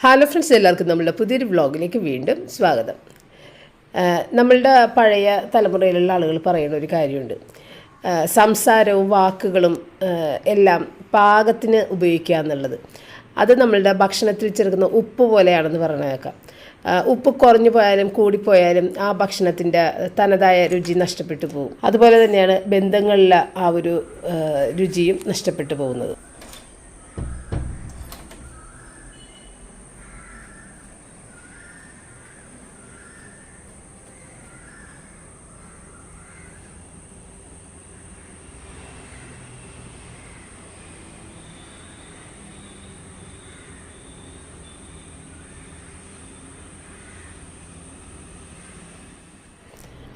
Hello friends, എല്ലാവർക്കും നമ്മളുടെ പുതിയൊരു വ്ളോഗിലേക്ക് വീണ്ടും സ്വാഗതം. നമ്മളുടെ പഴയ തലമുറയിലുള്ള ആളുകൾ പറയുന്ന ഒരു കാര്യമുണ്ട്. സംസാരവും വാക്കുകളും എല്ലാം പാകത്തിന് ഉപയോഗിക്കുക എന്നുള്ളത്. അത് നമ്മളുടെ ഭക്ഷണത്തിൽ ചേർക്കുന്ന ഉപ്പ് പോലെയാണെന്ന് പറഞ്ഞേക്കാം. ഉപ്പ് കുറഞ്ഞു പോയാലും കൂടിപ്പോയാലും ആ ഭക്ഷണത്തിൻ്റെ തനതായ രുചി നഷ്ടപ്പെട്ടു പോകും. അതുപോലെ തന്നെയാണ് ബന്ധങ്ങളിലെ ആ ഒരു രുചിയും നഷ്ടപ്പെട്ടു പോകുന്നത്.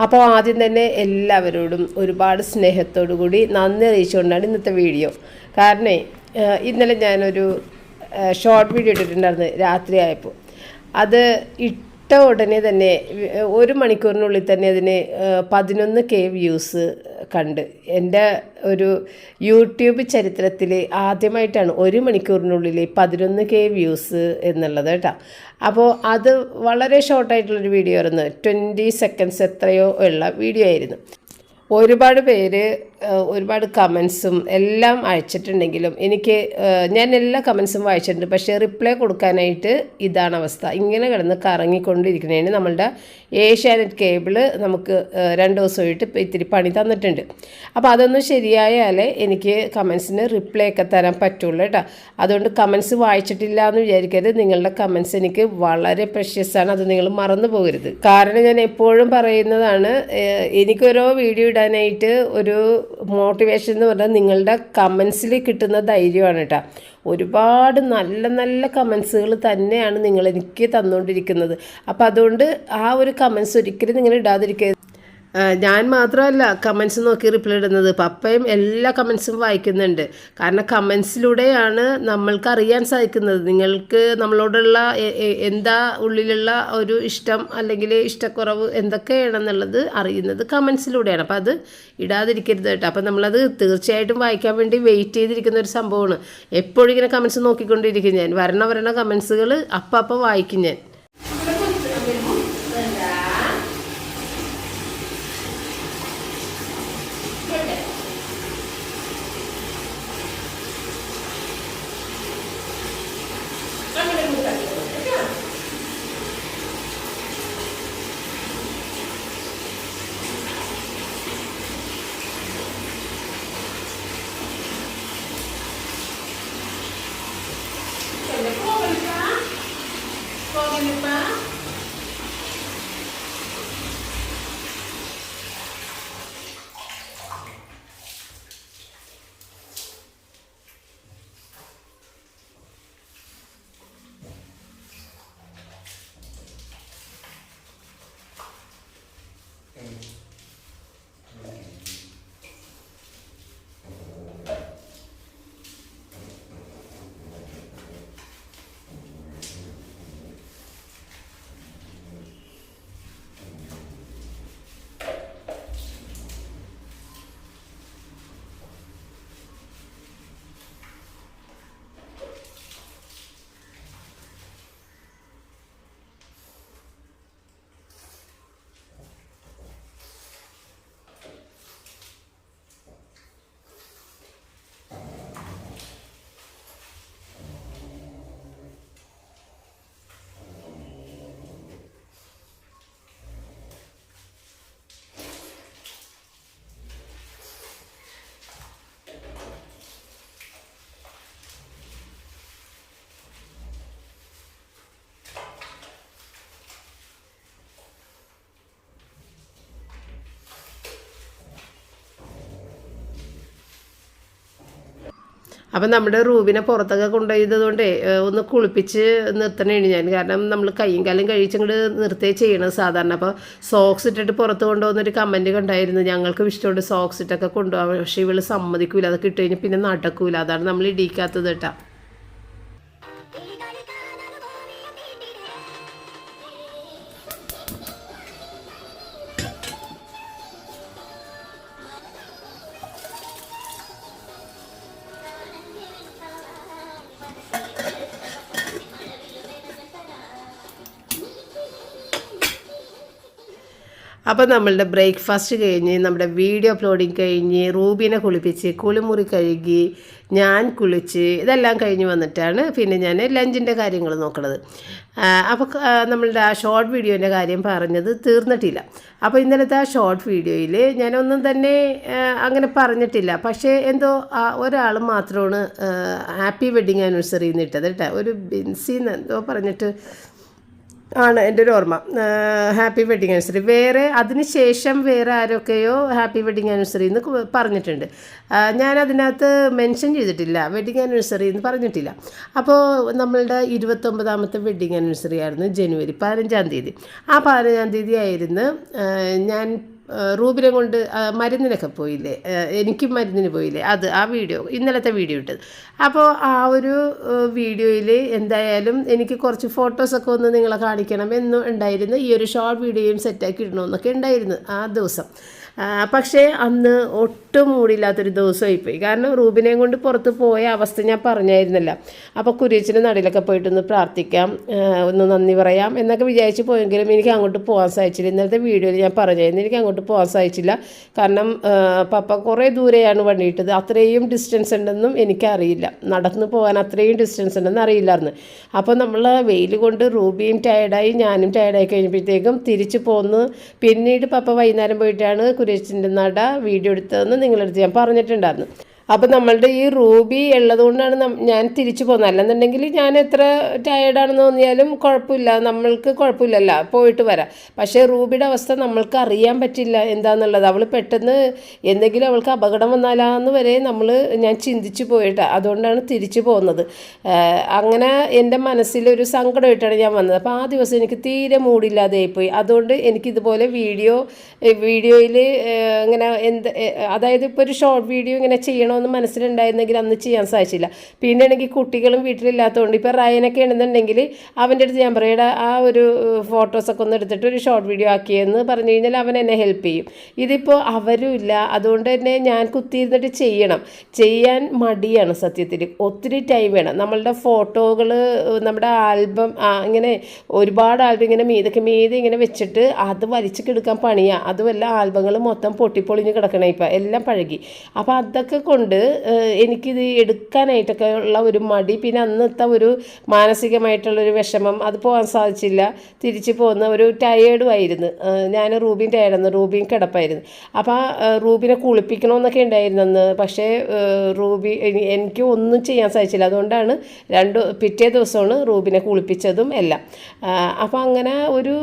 അപ്പോൾ ആദ്യം തന്നെ എല്ലാവരോടും ഒരുപാട് സ്നേഹത്തോടു കൂടി നന്ദി അറിയിച്ചുകൊണ്ടാണ് ഇന്നത്തെ വീഡിയോ. കാരണം ഇന്നലെ ഞാനൊരു ഷോർട്ട് വീഡിയോ ഇട്ടിട്ടുണ്ടായിരുന്നു രാത്രിയായപ്പോൾ. അത് ഇട്ട ഉടനെ തന്നെ 1 മണിക്കൂറിനുള്ളിൽ തന്നെ അതിന് 11K വ്യൂസ് കണ്ട്. എൻ്റെ ഒരു യൂട്യൂബ് ചരിത്രത്തിൽ ആദ്യമായിട്ടാണ് 1 മണിക്കൂറിനുള്ളിൽ 11K വ്യൂസ് എന്നുള്ളത് കേട്ടോ. അപ്പോൾ അത് വളരെ ഷോർട്ടായിട്ടുള്ളൊരു വീഡിയോ ആയിരുന്നു. 20 സെക്കൻഡ്സ് എത്രയോ ഉള്ള വീഡിയോ ആയിരുന്നു. ഒരുപാട് പേര് ഒരുപാട് കമൻസും എല്ലാം അയച്ചിട്ടുണ്ടെങ്കിലും ഞാൻ എല്ലാ കമൻസും വായിച്ചിട്ടുണ്ട്. പക്ഷേ റിപ്ലൈ കൊടുക്കാനായിട്ട് ഇതാണ് അവസ്ഥ. ഇങ്ങനെ കിടന്ന് കറങ്ങിക്കൊണ്ടിരിക്കുന്നതിന് നമ്മളുടെ ഏഷ്യാനെറ്റ് കേബിള് നമുക്ക് 2 ദിവസമായിട്ട് ഇത്തിരി പണി തന്നിട്ടുണ്ട്. അപ്പോൾ അതൊന്നും ശരിയായാലേ എനിക്ക് കമൻസിന് റിപ്ലൈ ഒക്കെ തരാൻ പറ്റുള്ളൂ കേട്ടോ. അതുകൊണ്ട് കമൻസ് വായിച്ചിട്ടില്ല എന്ന് വിചാരിക്കരുത്. നിങ്ങളുടെ കമൻസ് എനിക്ക് വളരെ പ്രഷ്യസാണ്. അത് നിങ്ങൾ മറന്നു പോകരുത്. കാരണം ഞാൻ എപ്പോഴും പറയുന്നതാണ്, എനിക്കൊരോ വീഡിയോ ഇടാനായിട്ട് ഒരു മോട്ടിവേഷൻ എന്ന് പറഞ്ഞാൽ നിങ്ങളുടെ കമൻസിൽ കിട്ടുന്ന ധൈര്യമാണ് കേട്ടോ. ഒരുപാട് നല്ല നല്ല കമൻസുകൾ തന്നെയാണ് നിങ്ങൾ എനിക്ക് തന്നുകൊണ്ടിരിക്കുന്നത്. അപ്പോൾ അതുകൊണ്ട് ആ ഒരു കമൻസ് ഒരിക്കലും നിങ്ങൾ ഇടാതിരിക്കരുത്. ഞാൻ മാത്രമല്ല കമൻസ് നോക്കി റിപ്ലൈ ഇടുന്നത്, പപ്പയും എല്ലാ കമൻസും വായിക്കുന്നുണ്ട്. കാരണം കമൻസിലൂടെയാണ് നമ്മൾക്ക് അറിയാൻ സാധിക്കുന്നത് നിങ്ങൾക്ക് നമ്മളോടുള്ള എന്താ ഉള്ളിലുള്ള ഒരു ഇഷ്ടം അല്ലെങ്കിൽ ഇഷ്ടക്കുറവ് എന്തൊക്കെയാണെന്നുള്ളത് അറിയുന്നത് കമൻസിലൂടെയാണ്. അപ്പോൾ അത് ഇടാതിരിക്കരുത് കേട്ടോ. അപ്പോൾ നമ്മളത് തീർച്ചയായിട്ടും വായിക്കാൻ വേണ്ടി വെയിറ്റ് ചെയ്തിരിക്കുന്ന ഒരു സംഭവമാണ്. എപ്പോഴും ഇങ്ങനെ കമൻസ് നോക്കിക്കൊണ്ടിരിക്കും ഞാൻ. വരണ കമൻസുകൾ അപ്പം വായിക്കും ഞാൻ. അപ്പം നമ്മുടെ റൂബിനെ പുറത്തൊക്കെ കൊണ്ടുപോയതുകൊണ്ട് ഒന്ന് കുളിപ്പിച്ച് നിർത്തണേണ് ഞാൻ. കാരണം നമ്മൾ കൈയും കാലും കഴിച്ചങ്ങോട്ട് നിർത്തേ ചെയ്യണത് സാധാരണ. അപ്പോൾ സോക്സ് ഇട്ടിട്ട് പുറത്ത് കൊണ്ടുപോകുന്നൊരു കമൻറ്റ് കണ്ടായിരുന്നു. ഞങ്ങൾക്ക് ഇഷ്ടമുണ്ട് സോക്സ് ഇട്ടൊക്കെ കൊണ്ടുപോകാൻ. പക്ഷേ ഇവൾ സമ്മതിക്കൂല. അതൊക്കെ ഇട്ട് കഴിഞ്ഞാൽ പിന്നെ നടക്കൂല. അതാണ് നമ്മൾ ഇടിക്കാത്തത് കേട്ടോ. അപ്പോൾ നമ്മളുടെ ബ്രേക്ക്ഫാസ്റ്റ് കഴിഞ്ഞ് നമ്മുടെ വീഡിയോ അപ്ലോഡിങ് കഴിഞ്ഞ് റൂബിനെ കുളിപ്പിച്ച് കുളിമുറി കഴുകി ഞാൻ കുളിച്ച് ഇതെല്ലാം കഴിഞ്ഞ് വന്നിട്ടാണ് പിന്നെ ഞാൻ ലഞ്ചിൻ്റെ കാര്യങ്ങൾ നോക്കണത്. അപ്പോൾ നമ്മളുടെ ആ ഷോർട്ട് വീഡിയോൻ്റെ കാര്യം പറഞ്ഞത് തീർന്നിട്ടില്ല. അപ്പോൾ ഇന്നലത്തെ ആ ഷോർട്ട് വീഡിയോയിൽ ഞാനൊന്നും തന്നെ അങ്ങനെ പറഞ്ഞിട്ടില്ല. പക്ഷേ എന്തോ ഒരാൾ മാത്രമാണ് ഹാപ്പി വെഡ്ഡിങ് ആനിവേഴ്സറി എന്നിട്ടത് കേട്ടോ. ഒരു ബിൻസിന്ന് എന്തോ പറഞ്ഞിട്ട് ആണ് എൻ്റെ ഒരു ഓർമ്മ. ഹാപ്പി വെഡ്ഡിങ് ആനിവേഴ്സറി വേറെ അതിന് ശേഷം വേറെ ആരൊക്കെയോ ഹാപ്പി വെഡ്ഡിങ് ആനിവേഴ്സറി എന്ന് പറഞ്ഞിട്ടുണ്ട്. ഞാനതിനകത്ത് മെൻഷൻ ചെയ്തിട്ടില്ല, വെഡ്ഡിങ് ആനിവേഴ്സറി എന്ന് പറഞ്ഞിട്ടില്ല. അപ്പോൾ നമ്മളുടെ 29ാമത്തെ വെഡ്ഡിങ് ആനിവേഴ്സറി ആയിരുന്നു ജനുവരി 15-ാം തീയതി. ആ 15-ാം തീയതി ആയിരുന്നു ഞാൻ റൂബിനെ കൊണ്ട് മരുന്നിനൊക്കെ പോയില്ലേ, എനിക്കും മരുന്നിന് പോയില്ലേ, ആ വീഡിയോ ഇന്നലത്തെ വീഡിയോ ഇട്ടത്. അപ്പോൾ ആ ഒരു വീഡിയോയിൽ എന്തായാലും എനിക്ക് കുറച്ച് ഫോട്ടോസൊക്കെ ഒന്ന് നിങ്ങളെ കാണിക്കണം എന്നും ഉണ്ടായിരുന്നു. ഈ ഒരു ഷോർട്ട് വീഡിയോയും സെറ്റാക്കി ഇടണമെന്നൊക്കെ ഉണ്ടായിരുന്നു ആ ദിവസം. പക്ഷേ അന്ന് ഒട്ടും മൂടില്ലാത്തൊരു ദിവസമായിപ്പോയി. കാരണം റൂബിനെയും കൊണ്ട് പുറത്ത് പോയ അവസ്ഥ ഞാൻ പറഞ്ഞായിരുന്നില്ല. അപ്പോൾ കുരിയച്ചിൻ്റെ നടിയിലൊക്കെ പോയിട്ടൊന്ന് പ്രാർത്ഥിക്കാം, ഒന്ന് നന്ദി പറയാം എന്നൊക്കെ വിചാരിച്ച് പോയെങ്കിലും എനിക്ക് അങ്ങോട്ട് പോകാൻ സാധിച്ചില്ല. ഇന്നലത്തെ വീഡിയോയിൽ ഞാൻ പറഞ്ഞായിരുന്നു എനിക്ക് അങ്ങോട്ട് പോകാൻ സാധിച്ചില്ല. കാരണം പപ്പ കുറേ ദൂരെയാണ് വണ്ടിയിട്ടത്. അത്രയും ഡിസ്റ്റൻസ് ഉണ്ടെന്നും എനിക്കറിയില്ല, നടന്ന് പോകാൻ അത്രയും ഡിസ്റ്റൻസ് ഉണ്ടെന്ന് അറിയില്ലായിരുന്നു. അപ്പോൾ നമ്മൾ വെയിൽ കൊണ്ട് റൂബിയും ടയർഡായി ഞാനും ടയർഡായി കഴിഞ്ഞപ്പോഴത്തേക്കും തിരിച്ച് പോന്ന്. പിന്നീട് പപ്പ വൈകുന്നേരം പോയിട്ടാണ് കുരിയച്ചിൻ്റെ നട വീഡിയോ എടുത്തതെന്ന് നിങ്ങളടുത്ത് ഞാൻ പറഞ്ഞിട്ടുണ്ടായിരുന്നു. അപ്പോൾ നമ്മളുടെ ഈ റൂബി ഉള്ളതുകൊണ്ടാണ് ഞാൻ തിരിച്ചു പോകുന്നത്. അല്ലെന്നുണ്ടെങ്കിൽ ഞാൻ എത്ര ടയേർഡാണെന്ന് തോന്നിയാലും കുഴപ്പമില്ല, നമ്മൾക്ക് കുഴപ്പമില്ലല്ലോ, പോയിട്ട് വരാം. പക്ഷേ റൂബിയുടെ അവസ്ഥ നമ്മൾക്ക് അറിയാൻ പറ്റില്ല എന്താണെന്നുള്ളത്. അവൾ പെട്ടെന്ന് എന്തെങ്കിലും അവൾക്ക് അപകടം വന്നാലാന്ന് വരെ ഞാൻ ചിന്തിച്ചു പോയിട്ടാണ്. അതുകൊണ്ടാണ് തിരിച്ചു പോകുന്നത്. അങ്ങനെ എൻ്റെ മനസ്സിലൊരു സങ്കടമായിട്ടാണ് ഞാൻ വന്നത്. അപ്പോൾ ആ ദിവസം എനിക്ക് തീരെ മൂടില്ലാതെയായിപ്പോയി. അതുകൊണ്ട് എനിക്കിതുപോലെ വീഡിയോയിൽ ഇങ്ങനെ അതായത് ഇപ്പോൾ ഒരു ഷോർട്ട് വീഡിയോ ഇങ്ങനെ ചെയ്യണം എന്ന് മനസ്സിലുണ്ടായിരുന്നെങ്കിൽ അന്ന് ചെയ്യാൻ സാധിച്ചില്ല. പിന്നെ ആണെങ്കിൽ കുട്ടികളും വീട്ടിലില്ലാത്തതുകൊണ്ട് ഇപ്പോൾ റയനൊക്കെ ഉണ്ടെന്നുണ്ടെങ്കിൽ അവൻ്റെ അടുത്ത് ഞാൻ പറയട ആ ഒരു ഫോട്ടോസൊക്കെ ഒന്ന് എടുത്തിട്ട് ഒരു ഷോർട്ട് വീഡിയോ ആക്കിയെന്ന് പറഞ്ഞു കഴിഞ്ഞാൽ അവൻ എന്നെ ഹെൽപ്പ് ചെയ്യും. ഇതിപ്പോൾ അവരും ഇല്ല, അതുകൊണ്ട് തന്നെ ഞാൻ കുത്തിയിരുന്നിട്ട് ചെയ്യാൻ മടിയാണ് സത്യത്തിൽ. ഒത്തിരി ടൈം വേണം. നമ്മളുടെ ഫോട്ടോകൾ നമ്മുടെ ആൽബം ഇങ്ങനെ ഒരുപാട് ആൽബം ഇങ്ങനെ മീതെ ഇങ്ങനെ വെച്ചിട്ട് അത് വലിച്ചെടുക്കാൻ പണിയാണ്. അതുമല്ല ആൽബങ്ങൾ മൊത്തം പൊട്ടിപ്പൊളിഞ്ഞ് കിടക്കണേ, ഇപ്പം എല്ലാം പഴകി. അപ്പോൾ അതൊക്കെ കൊണ്ട് എനിക്കിത് എടുക്കാനായിട്ടൊക്കെ ഉള്ള ഒരു മടി, പിന്നെ അന്നത്തെ ഒരു മാനസികമായിട്ടുള്ളൊരു വിഷമം, അത് പോകാൻ സാധിച്ചില്ല. തിരിച്ച് പോകുന്ന ഒരു ടയേർഡും ആയിരുന്നു ഞാൻ. റൂബിൻ ടയേർഡായിരുന്നു, റൂബിൻ കിടപ്പായിരുന്നു. അപ്പോൾ റൂബിനെ കുളിപ്പിക്കണമെന്നൊക്കെ ഉണ്ടായിരുന്നു അന്ന്. പക്ഷേ എനിക്ക് ഒന്നും ചെയ്യാൻ സാധിച്ചില്ല. അതുകൊണ്ടാണ് പിറ്റേ ദിവസമാണ് റൂബിനെ കുളിപ്പിച്ചതും എല്ലാം. അപ്പോൾ അങ്ങനെ ഒരു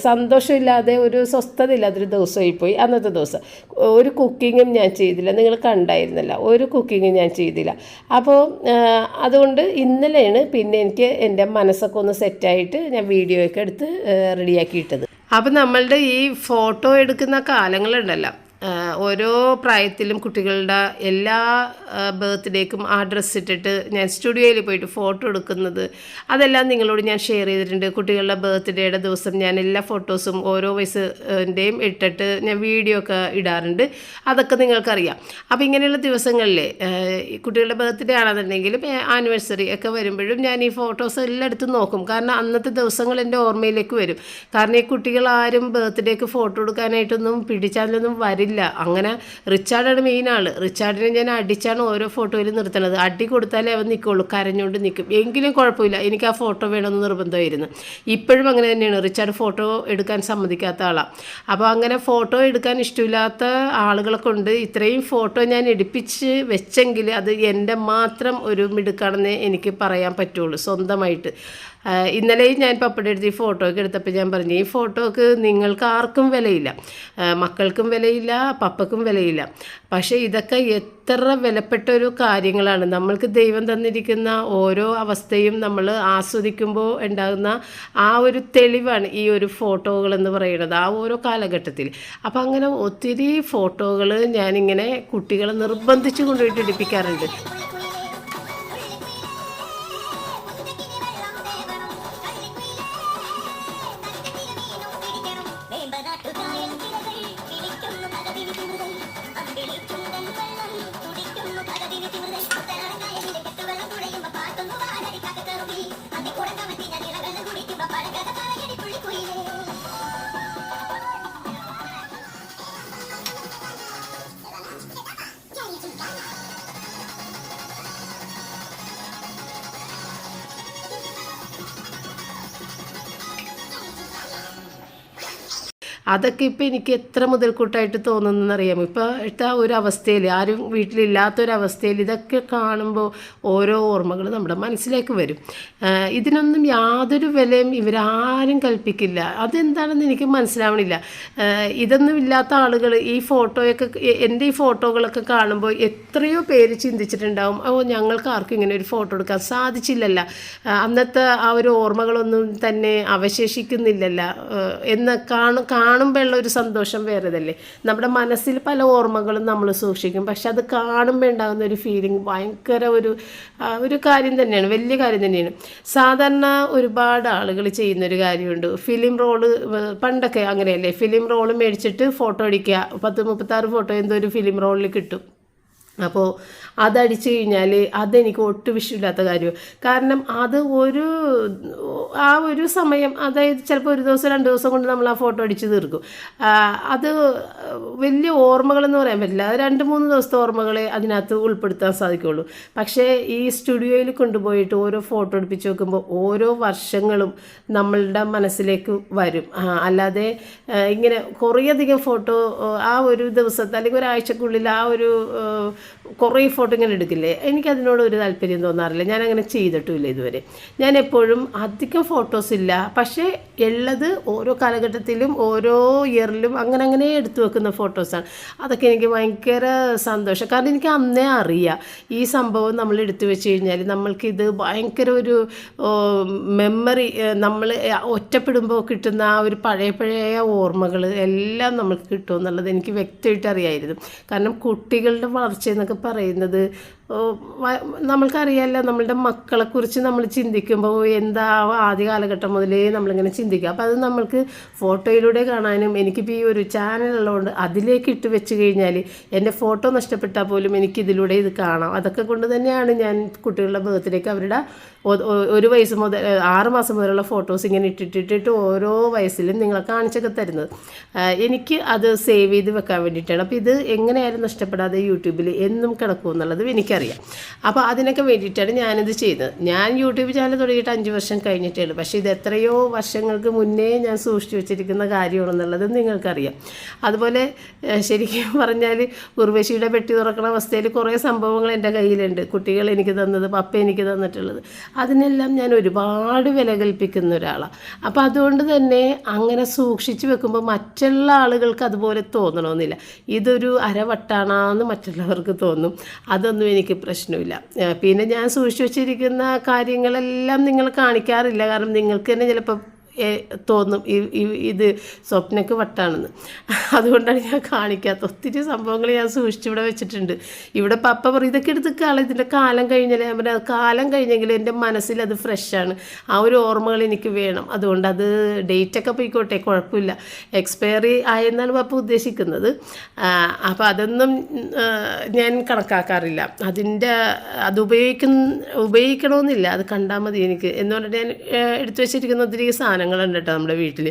സന്തോഷമില്ലാതെ ഒരു സ്വസ്ഥത ഇല്ലാത്തൊരു ദിവസമായിപ്പോയി അന്നത്തെ ദിവസം. ഒരു കുക്കിങ്ങും ഞാൻ ചെയ്തില്ല, നിങ്ങൾ കണ്ടായിരുന്നല്ല, ഒരു കുക്കിങ്ങും ഞാൻ ചെയ്തില്ല. അപ്പോൾ അതുകൊണ്ട് ഇന്നലെയാണ് പിന്നെ എനിക്ക് എൻ്റെ മനസ്സൊക്കെ ഒന്ന് സെറ്റായിട്ട് ഞാൻ വീഡിയോ ഒക്കെ എടുത്ത് റെഡിയാക്കിയിട്ടത്. അപ്പോൾ നമ്മളുടെ ഈ ഫോട്ടോ എടുക്കുന്ന കാലങ്ങളുണ്ടല്ലോ, ഓരോ പ്രായത്തിലും കുട്ടികളുടെ എല്ലാ ബർത്ത്ഡേക്കും ആ ഡ്രസ്സ് ഇട്ടിട്ട് ഞാൻ സ്റ്റുഡിയോയിൽ പോയിട്ട് ഫോട്ടോ എടുക്കുന്നത് അതെല്ലാം നിങ്ങളോട് ഞാൻ ഷെയർ ചെയ്തിട്ടുണ്ട്. കുട്ടികളുടെ ബർത്ത്ഡേയുടെ ദിവസം ഞാൻ എല്ലാ ഫോട്ടോസും ഓരോ വയസ്സിൻ്റെയും ഇട്ടിട്ട് ഞാൻ വീഡിയോ ഒക്കെ ഇടാറുണ്ട്. അതൊക്കെ നിങ്ങൾക്കറിയാം. അപ്പോൾ ഇങ്ങനെയുള്ള ദിവസങ്ങളിൽ കുട്ടികളുടെ ബർത്ത്ഡേ ആണെന്നുണ്ടെങ്കിലും ആനിവേഴ്സറി ഒക്കെ വരുമ്പോഴും ഞാൻ ഈ ഫോട്ടോസ് എല്ലാം എടുത്ത് നോക്കും. കാരണം അന്നത്തെ ദിവസങ്ങൾ എൻ്റെ ഓർമ്മയിലേക്ക് വരും. കാരണം ഈ കുട്ടികളാരും ബർത്ത്ഡേക്ക് ഫോട്ടോ എടുക്കാനായിട്ടൊന്നും പിടിച്ചാലൊന്നും വരില്ല. അങ്ങനെ റിച്ചാർഡാണ് മെയിൻ ആൾ. റിച്ചാർഡിനെ ഞാൻ അടിച്ചാണ് ഓരോ ഫോട്ടോയിൽ നിർത്തണത്. അടി കൊടുത്താലേ അവൻ നിൽക്കുള്ളൂ, കരഞ്ഞുകൊണ്ട് നിൽക്കും. എങ്കിലും കുഴപ്പമില്ല, എനിക്ക് ആ ഫോട്ടോ വേണമെന്ന് നിർബന്ധമായിരുന്നു. ഇപ്പോഴും അങ്ങനെ തന്നെയാണ്. റിച്ചാർഡ് ഫോട്ടോ എടുക്കാൻ സമ്മതിക്കാത്ത ആളാണ്. അപ്പോൾ അങ്ങനെ ഫോട്ടോ എടുക്കാൻ ഇഷ്ടമില്ലാത്ത ആളുകളെ കൊണ്ട് ഇത്രയും ഫോട്ടോ ഞാൻ എടുപ്പിച്ച് വെച്ചെങ്കിൽ അത് എൻ്റെ മാത്രം ഒരു മിടുക്കാണെന്നേ എനിക്ക് പറയാൻ പറ്റുള്ളൂ സ്വന്തമായിട്ട്. ഇന്നലെയും ഞാൻ പപ്പയുടെ അടുത്ത് ഈ ഫോട്ടോ ഒക്കെ എടുത്തപ്പോൾ ഞാൻ പറഞ്ഞു, ഈ ഫോട്ടോക്ക് നിങ്ങൾക്ക് ആർക്കും വിലയില്ല, മക്കൾക്കും വിലയില്ല, പപ്പക്കും വിലയില്ല. പക്ഷേ ഇതൊക്കെ എത്ര വിലപ്പെട്ടൊരു കാര്യങ്ങളാണ്. നമ്മൾക്ക് ദൈവം തന്നിരിക്കുന്ന ഓരോ അവസ്ഥയും നമ്മൾ ആസ്വദിക്കുമ്പോൾ ഉണ്ടാകുന്ന ആ ഒരു തെളിവാണ് ഈ ഒരു ഫോട്ടോകളെന്ന് പറയുന്നത്, ആ ഓരോ കാലഘട്ടത്തിൽ. അപ്പോൾ അങ്ങനെ ഒത്തിരി ഫോട്ടോകൾ ഞാനിങ്ങനെ കുട്ടികളെ നിർബന്ധിച്ച് കൊണ്ടുപോയിട്ട് എടുപ്പിക്കാറുണ്ട്. അതൊക്കെ ഇപ്പോൾ എനിക്ക് എത്ര മുതൽക്കൂട്ടായിട്ട് തോന്നുന്നതെന്നറിയാമോ. ഇപ്പോഴത്തെ ഒരു അവസ്ഥയിൽ, ആരും വീട്ടിലില്ലാത്തൊരവസ്ഥയിൽ ഇതൊക്കെ കാണുമ്പോൾ ഓരോ ഓർമ്മകൾ നമ്മുടെ മനസ്സിലേക്ക് വരും. ഇതിനൊന്നും യാതൊരു വിലയും ഇവരാരും കൽപ്പിക്കില്ല. അതെന്താണെന്ന് എനിക്ക് മനസ്സിലാവണില്ല. ഇതൊന്നും ഇല്ലാത്ത ആളുകൾ ഈ ഫോട്ടോയൊക്കെ, എൻ്റെ ഈ ഫോട്ടോകളൊക്കെ കാണുമ്പോൾ എത്രയോ പേര് ചിന്തിച്ചിട്ടുണ്ടാവും, ഞങ്ങൾക്ക് ആർക്കും ഇങ്ങനെ ഒരു ഫോട്ടോ എടുക്കാൻ സാധിച്ചില്ലല്ല, അന്നത്തെ ആ ഒരു ഓർമ്മകളൊന്നും തന്നെ അവശേഷിക്കുന്നില്ലല്ല എന്ന് കാണുമ്പോഴുള്ള ഒരു സന്തോഷം വേറെതല്ലേ. നമ്മുടെ മനസ്സിൽ പല ഓർമ്മകളും നമ്മൾ സൂക്ഷിക്കും, പക്ഷെ അത് കാണുമ്പോൾ ഉണ്ടാകുന്ന ഒരു ഫീലിംഗ് ഭയങ്കര ഒരു കാര്യം തന്നെയാണ്, വലിയ കാര്യം തന്നെയാണ്. സാധാരണ ഒരുപാട് ആളുകൾ ചെയ്യുന്നൊരു കാര്യമുണ്ട്, ഫിലിം റോള്, പണ്ടൊക്കെ അങ്ങനെയല്ലേ, ഫിലിം റോള് മേടിച്ചിട്ട് ഫോട്ടോ അടിക്കുക, 10-36 ഫോട്ടോ എന്തോ ഒരു ഫിലിം റോളിൽ കിട്ടും. അപ്പോൾ അതടിച്ചു കഴിഞ്ഞാൽ അതെനിക്ക് ഒട്ടും ഇഷ്ടമില്ലാത്ത കാര്യമാണ്. കാരണം അത് ആ ഒരു സമയം, അതായത് ചിലപ്പോൾ 1 ദിവസം 2 ദിവസം കൊണ്ട് നമ്മൾ ആ ഫോട്ടോ അടിച്ച് തീർക്കും. അത് വലിയ ഓർമ്മകളെന്ന് പറയാൻ പറ്റില്ല, 2-3 ദിവസത്തെ ഓർമ്മകളെ അതിനകത്ത് ഉൾപ്പെടുത്താൻ സാധിക്കുള്ളൂ. പക്ഷേ ഈ സ്റ്റുഡിയോയിൽ കൊണ്ടുപോയിട്ട് ഓരോ ഫോട്ടോ എടുപ്പിച്ച് നോക്കുമ്പോൾ ഓരോ വർഷങ്ങളും നമ്മളുടെ മനസ്സിലേക്ക് വരും. അല്ലാതെ ഇങ്ങനെ കുറേയധികം ഫോട്ടോ ആ ഒരു ദിവസത്തെ അല്ലെങ്കിൽ ഒരാഴ്ചക്കുള്ളിൽ ആ ഒരു കുറേ ഫോട്ടോ ഇങ്ങനെ എടുക്കില്ലേ, എനിക്കതിനോട് ഒരു താല്പര്യം തോന്നാറില്ല. ഞാനങ്ങനെ ചെയ്തിട്ടുമില്ല ഇതുവരെ. ഞാൻ എപ്പോഴും അധികം ഫോട്ടോസ് ഇല്ല, പക്ഷേ ഉള്ളത് ഓരോ കാലഘട്ടത്തിലും ഓരോ ഇയറിലും അങ്ങനെ എടുത്തു വെക്കുന്ന ഫോട്ടോസാണ്. അതൊക്കെ എനിക്ക് ഭയങ്കര സന്തോഷം. കാരണം എനിക്ക് അന്നേ അറിയാം ഈ സംഭവം നമ്മൾ എടുത്തു വെച്ച് കഴിഞ്ഞാൽ നമ്മൾക്കിത് ഭയങ്കര ഒരു മെമ്മറി, നമ്മൾ ഒറ്റപ്പെടുമ്പോൾ കിട്ടുന്ന ആ ഒരു പഴയ ഓർമ്മകൾ എല്ലാം നമുക്ക് കിട്ടുമെന്നുള്ളത് എനിക്ക് വ്യക്തമായിട്ട് അറിയായിരുന്നു. കാരണം കുട്ടികളുടെ വളർച്ച എന്നൊക്കെ പറയുന്നത് നമ്മൾക്കറിയാമല്ലോ, നമ്മളുടെ മക്കളെക്കുറിച്ച് നമ്മൾ ചിന്തിക്കുമ്പോൾ എന്താ ആദ്യ കാലഘട്ടം മുതലേ നമ്മളിങ്ങനെ ചിന്തിക്കുക. അപ്പോൾ അത് നമ്മൾക്ക് ഫോട്ടോയിലൂടെ കാണാനും, എനിക്കിപ്പോൾ ഈ ഒരു ചാനലുള്ളതുകൊണ്ട് അതിലേക്ക് ഇട്ട് വെച്ച് കഴിഞ്ഞാൽ എൻ്റെ ഫോട്ടോ നഷ്ടപ്പെട്ടാൽ പോലും എനിക്കിതിലൂടെ ഇത് കാണാം. അതൊക്കെ കൊണ്ട് തന്നെയാണ് ഞാൻ കുട്ടികളുടെ ബർത്ത്ഡേക്ക് അവരുടെ 1 വയസ്സ് മുതൽ 6 മാസം മുതലുള്ള ഫോട്ടോസ് ഇങ്ങനെ ഇട്ടിട്ട് ഓരോ വയസ്സിലും നിങ്ങളെ കാണിച്ചൊക്കെ തരുന്നത്. എനിക്ക് അത് സേവ് ചെയ്ത് വെക്കാൻ വേണ്ടിയിട്ടാണ്. അപ്പോൾ ഇത് എങ്ങനെയായാലും നഷ്ടപ്പെടാതെ യൂട്യൂബിൽ എന്നും കിടക്കും എന്നുള്ളത് എനിക്കറിയാം. അപ്പോൾ അതിനൊക്കെ വേണ്ടിയിട്ടാണ് ഞാനിത് ചെയ്തത്. ഞാൻ യൂട്യൂബ് ചാനൽ തുടങ്ങിയിട്ട് 5 വർഷം കഴിഞ്ഞിട്ടേ ഉള്ളൂ, പക്ഷേ ഇത് എത്രയോ വർഷങ്ങൾക്ക് മുന്നേ ഞാൻ സൂക്ഷിച്ചു വെച്ചിരിക്കുന്ന കാര്യമാണെന്നുള്ളത് നിങ്ങൾക്കറിയാം. അതുപോലെ ശരിക്കും പറഞ്ഞാൽ ഉർവശിയുടെ പെട്ടി തുറക്കണ അവസ്ഥയിൽ കുറേ സംഭവങ്ങൾ എൻ്റെ കയ്യിലുണ്ട്, കുട്ടികൾ എനിക്ക് തന്നത്, പപ്പ എനിക്ക് തന്നിട്ടുള്ളത്. അതിനെല്ലാം ഞാൻ ഒരുപാട് വില കൽപ്പിക്കുന്ന ഒരാളാണ്. അപ്പോൾ അതുകൊണ്ട് തന്നെ അങ്ങനെ സൂക്ഷിച്ച് വെക്കുമ്പോൾ മറ്റുള്ള ആളുകൾക്ക് അതുപോലെ തോന്നണമെന്നില്ല. ഇതൊരു അരവട്ടാണെന്ന് മറ്റുള്ളവർക്ക് തോന്നും, അതൊന്നും എനിക്ക് പ്രശ്നമില്ല. പിന്നെ ഞാൻ സൂക്ഷിച്ച് വെച്ചിരിക്കുന്ന കാര്യങ്ങളെല്ലാം നിങ്ങൾ കാണിക്കാറില്ല, കാരണം നിങ്ങൾക്ക് തന്നെ ചിലപ്പോൾ തോന്നും ഇത് സ്വപ്നക്ക് വട്ടാണെന്ന്. അതുകൊണ്ടാണ് ഞാൻ കാണിക്കാത്ത ഒത്തിരി സംഭവങ്ങൾ ഞാൻ സൂക്ഷിച്ചിവിടെ വെച്ചിട്ടുണ്ട്. ഇവിടെ പപ്പ പറയും ഇതൊക്കെ എടുത്ത് ഇതിൻ്റെ കാലം കഴിഞ്ഞാൽ, ഞാൻ പറഞ്ഞാൽ കാലം കഴിഞ്ഞെങ്കിലും എൻ്റെ മനസ്സിൽ അത് ഫ്രഷാണ്, ആ ഒരു ഓർമ്മകൾ എനിക്ക് വേണം. അതുകൊണ്ട് അത് ഡേറ്റൊക്കെ പോയിക്കോട്ടെ, കുഴപ്പമില്ല, എക്സ്പയറി ആയെന്നാണ് പപ്പ ഉദ്ദേശിക്കുന്നത്. അപ്പോൾ അതൊന്നും ഞാൻ കണക്കാക്കാറില്ല. അത് ഉപയോഗിക്കണമെന്നില്ല, അത് കണ്ടാൽ മതി എനിക്ക് എന്ന് പറഞ്ഞിട്ട് ഞാൻ എടുത്തു വെച്ചിരിക്കുന്ന ഒത്തിരി സാധനങ്ങളുണ്ട് കേട്ടോ നമ്മുടെ വീട്ടിൽ.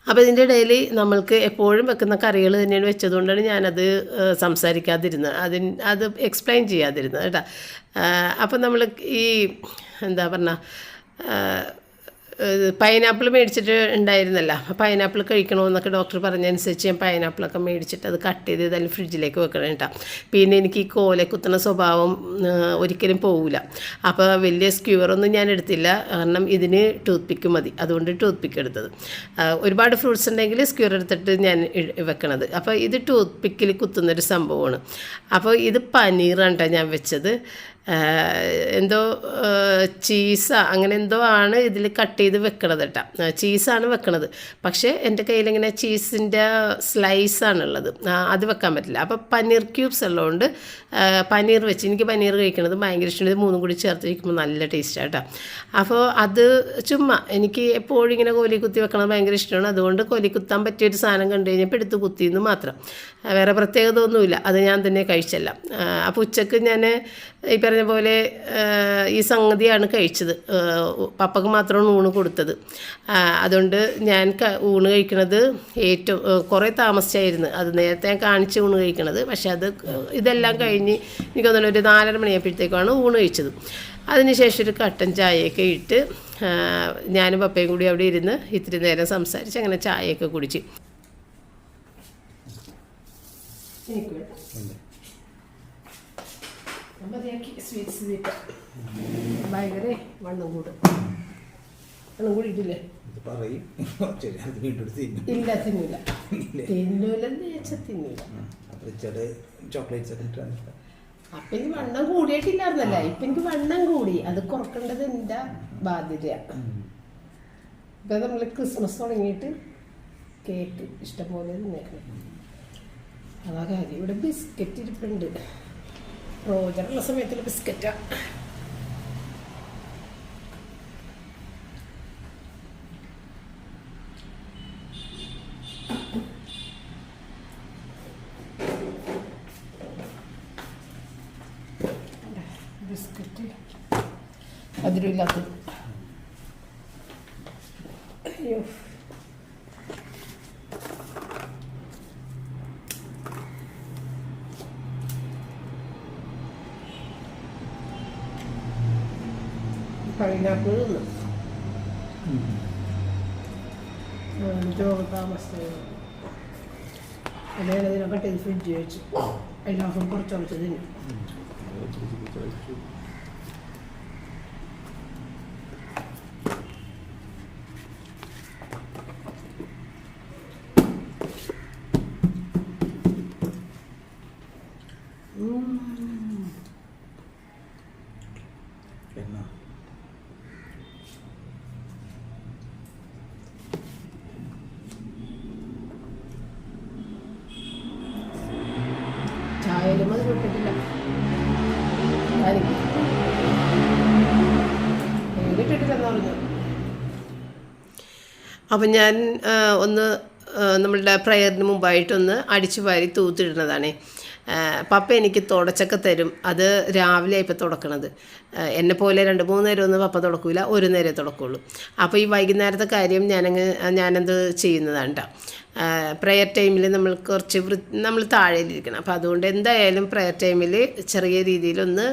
അപ്പോൾ ഇതിൻ്റെ ഇടയിൽ നമ്മൾക്ക് എപ്പോഴും വെക്കുന്ന കറികൾ തന്നെയാണ് വെച്ചതുകൊണ്ടാണ് ഞാനത് സംസാരിക്കാതിരുന്നത്, അത് എക്സ്പ്ലെയിൻ ചെയ്യാതിരുന്നത് കേട്ടോ. അപ്പോൾ നമ്മൾ ഈ എന്താ പറഞ്ഞാൽ പൈനാപ്പിൾ മേടിച്ചിട്ട് ഉണ്ടായിരുന്നല്ലോ, പൈനാപ്പിൾ കഴിക്കണമെന്നൊക്കെ ഡോക്ടർ പറഞ്ഞതനുസരിച്ച് ഞാൻ പൈനാപ്പിളൊക്കെ മേടിച്ചിട്ട് അത് കട്ട് ചെയ്ത് ഇതെല്ലാം ഫ്രിഡ്ജിലേക്ക് വെക്കണം കേട്ടോ. പിന്നെ എനിക്ക് ഈ കോലെ കുത്തുന്ന സ്വഭാവം ഒരിക്കലും പോവില്ല. അപ്പോൾ വലിയ സ്ക്യൂറൊന്നും ഞാൻ എടുത്തില്ല, കാരണം ഇതിന് ടൂത്ത് പിക്ക് മതി, അതുകൊണ്ട് ടൂത്ത് പിക്ക് എടുത്തത്. ഒരുപാട് ഫ്രൂട്ട്സ് ഉണ്ടെങ്കിൽ സ്ക്യൂർ എടുത്തിട്ട് ഞാൻ വെക്കണത്. അപ്പോൾ ഇത് ടൂത്ത് പിക്കിൽ കുത്തുന്നൊരു സംഭവമാണ്. അപ്പോൾ ഇത് പനീറാണ് കേട്ടോ ഞാൻ വെച്ചത്. എന്തോ ചീസാ അങ്ങനെ എന്തോ ആണ് ഇതിൽ കട്ട് ചെയ്ത് വെക്കണത് കേട്ടോ, ചീസാണ് വെക്കണത്. പക്ഷേ എൻ്റെ കയ്യിലിങ്ങനെ ചീസിൻ്റെ സ്ലൈസാണുള്ളത്, അത് വെക്കാൻ പറ്റില്ല. അപ്പോൾ പനീർ ക്യൂബ്സ് ഉള്ളതുകൊണ്ട് പനീർ വെച്ച്, എനിക്ക് പനീർ കഴിക്കണത് ഭയങ്കര ഇഷ്ടമാണ്. ഇത് 3 കൂടി ചേർത്ത് വയ്ക്കുമ്പോൾ നല്ല ടേസ്റ്റാണ് കേട്ടോ. അപ്പോൾ അത് ചുമ്മാ എനിക്ക് എപ്പോഴും ഇങ്ങനെ കോലി കുത്തി വെക്കണത് ഭയങ്കര ഇഷ്ടമാണ്. അതുകൊണ്ട് കോലി കുത്താൻ പറ്റിയൊരു സാധനം കണ്ടു കഴിഞ്ഞപ്പോൾ എടുത്ത് കുത്തിയെന്ന് മാത്രം, വേറെ പ്രത്യേകത ഒന്നുമില്ല. അത് ഞാൻ തന്നെ കഴിച്ചല്ല. അപ്പോൾ ഉച്ചക്ക് ഞാൻ ഈ പറഞ്ഞ പോലെ ഈ സംഗതിയാണ് കഴിച്ചത്. പപ്പക്ക് മാത്രമാണ് ഊണ് കൊടുത്തത്. അതുകൊണ്ട് ഞാൻ ഊണ് കഴിക്കണത് ഏറ്റവും കുറേ താമസിച്ചായിരുന്നു. അത് നേരത്തെ ഞാൻ കാണിച്ച് ഊണ് കഴിക്കണത്. പക്ഷെ അത് ഇതെല്ലാം കഴിഞ്ഞ് എനിക്ക് തോന്നുന്നു ഒരു 4:30 മണിയായപ്പോഴത്തേക്കാണ് ഊണ് കഴിച്ചത്. അതിനുശേഷം ഒരു കട്ടൻ ചായയൊക്കെ ഇട്ട് ഞാനും പപ്പയും കൂടി അവിടെ ഇരുന്ന് ഇത്തിരി നേരം സംസാരിച്ച് അങ്ങനെ ചായയൊക്കെ കുടിച്ച്. ഭയങ്കര വണ്ണം കൂടും. വണ്ണം കൂടിയിട്ടില്ലേ? ഇല്ല, തിന്നൂല. തിന്നൂല. അപ്പൊ എനിക്ക് വണ്ണം കൂടിയിട്ടില്ലായിരുന്നല്ല, ഇപ്പൊ എനിക്ക് വണ്ണം കൂടി. അത് കുറക്കേണ്ടത് എൻ്റെ ബാധ്യതയാണ്. ഇപ്പൊ നമ്മള് ക്രിസ്മസ് തുടങ്ങിയിട്ട് കേക്ക് ഇഷ്ടംപോലെ തിന്നേക്കണം. അതാ കാര്യം. ഇവിടെ ബിസ്ക്കറ്റ് ഇരിപ്പുണ്ട്. റോജറുള്ള സമയത്തുള്ള ബിസ്ക്കറ്റാ. ബിസ്ക്കറ്റ് മധുരമില്ലാത്തത്. അയ്യോ, പൈനാപ്പിൾ താമസിച്ചത് അതാണ് ഇതിനൊക്കെ ഫ്രിഡ്ജ് വെച്ച് എല്ലാവർക്കും കുറച്ച് കുറച്ച് തിന്നു. ചായയിലും അത് കിട്ടിട്ടില്ല. കിട്ടിട്ടില്ലെന്ന് പറഞ്ഞു. അപ്പം ഞാൻ ഒന്ന് നമ്മളുടെ പ്രയറിന് മുമ്പായിട്ടൊന്ന് അടിച്ചു വാരി തൂത്തിടുന്നതാണ്. പപ്പ എനിക്ക് തുടച്ചൊക്കെ തരും. അത് രാവിലെ ഇപ്പോൾ തുടക്കണത്. എന്നെ പോലെ 2-3 നേരം ഒന്നും പപ്പ തുടക്കില്ല, ഒരു നേരം തുടക്കുള്ളൂ. അപ്പോൾ ഈ വൈകുന്നേരത്തെ കാര്യം ഞാനെന്ത് ചെയ്യുന്നതാണ് കേട്ടോ. പ്രയർ ടൈമിൽ നമ്മൾ കുറച്ച് നമ്മൾ താഴെയിലിരിക്കണം. അപ്പോൾ അതുകൊണ്ട് എന്തായാലും പ്രയർ ടൈമിൽ ചെറിയ രീതിയിലൊന്ന്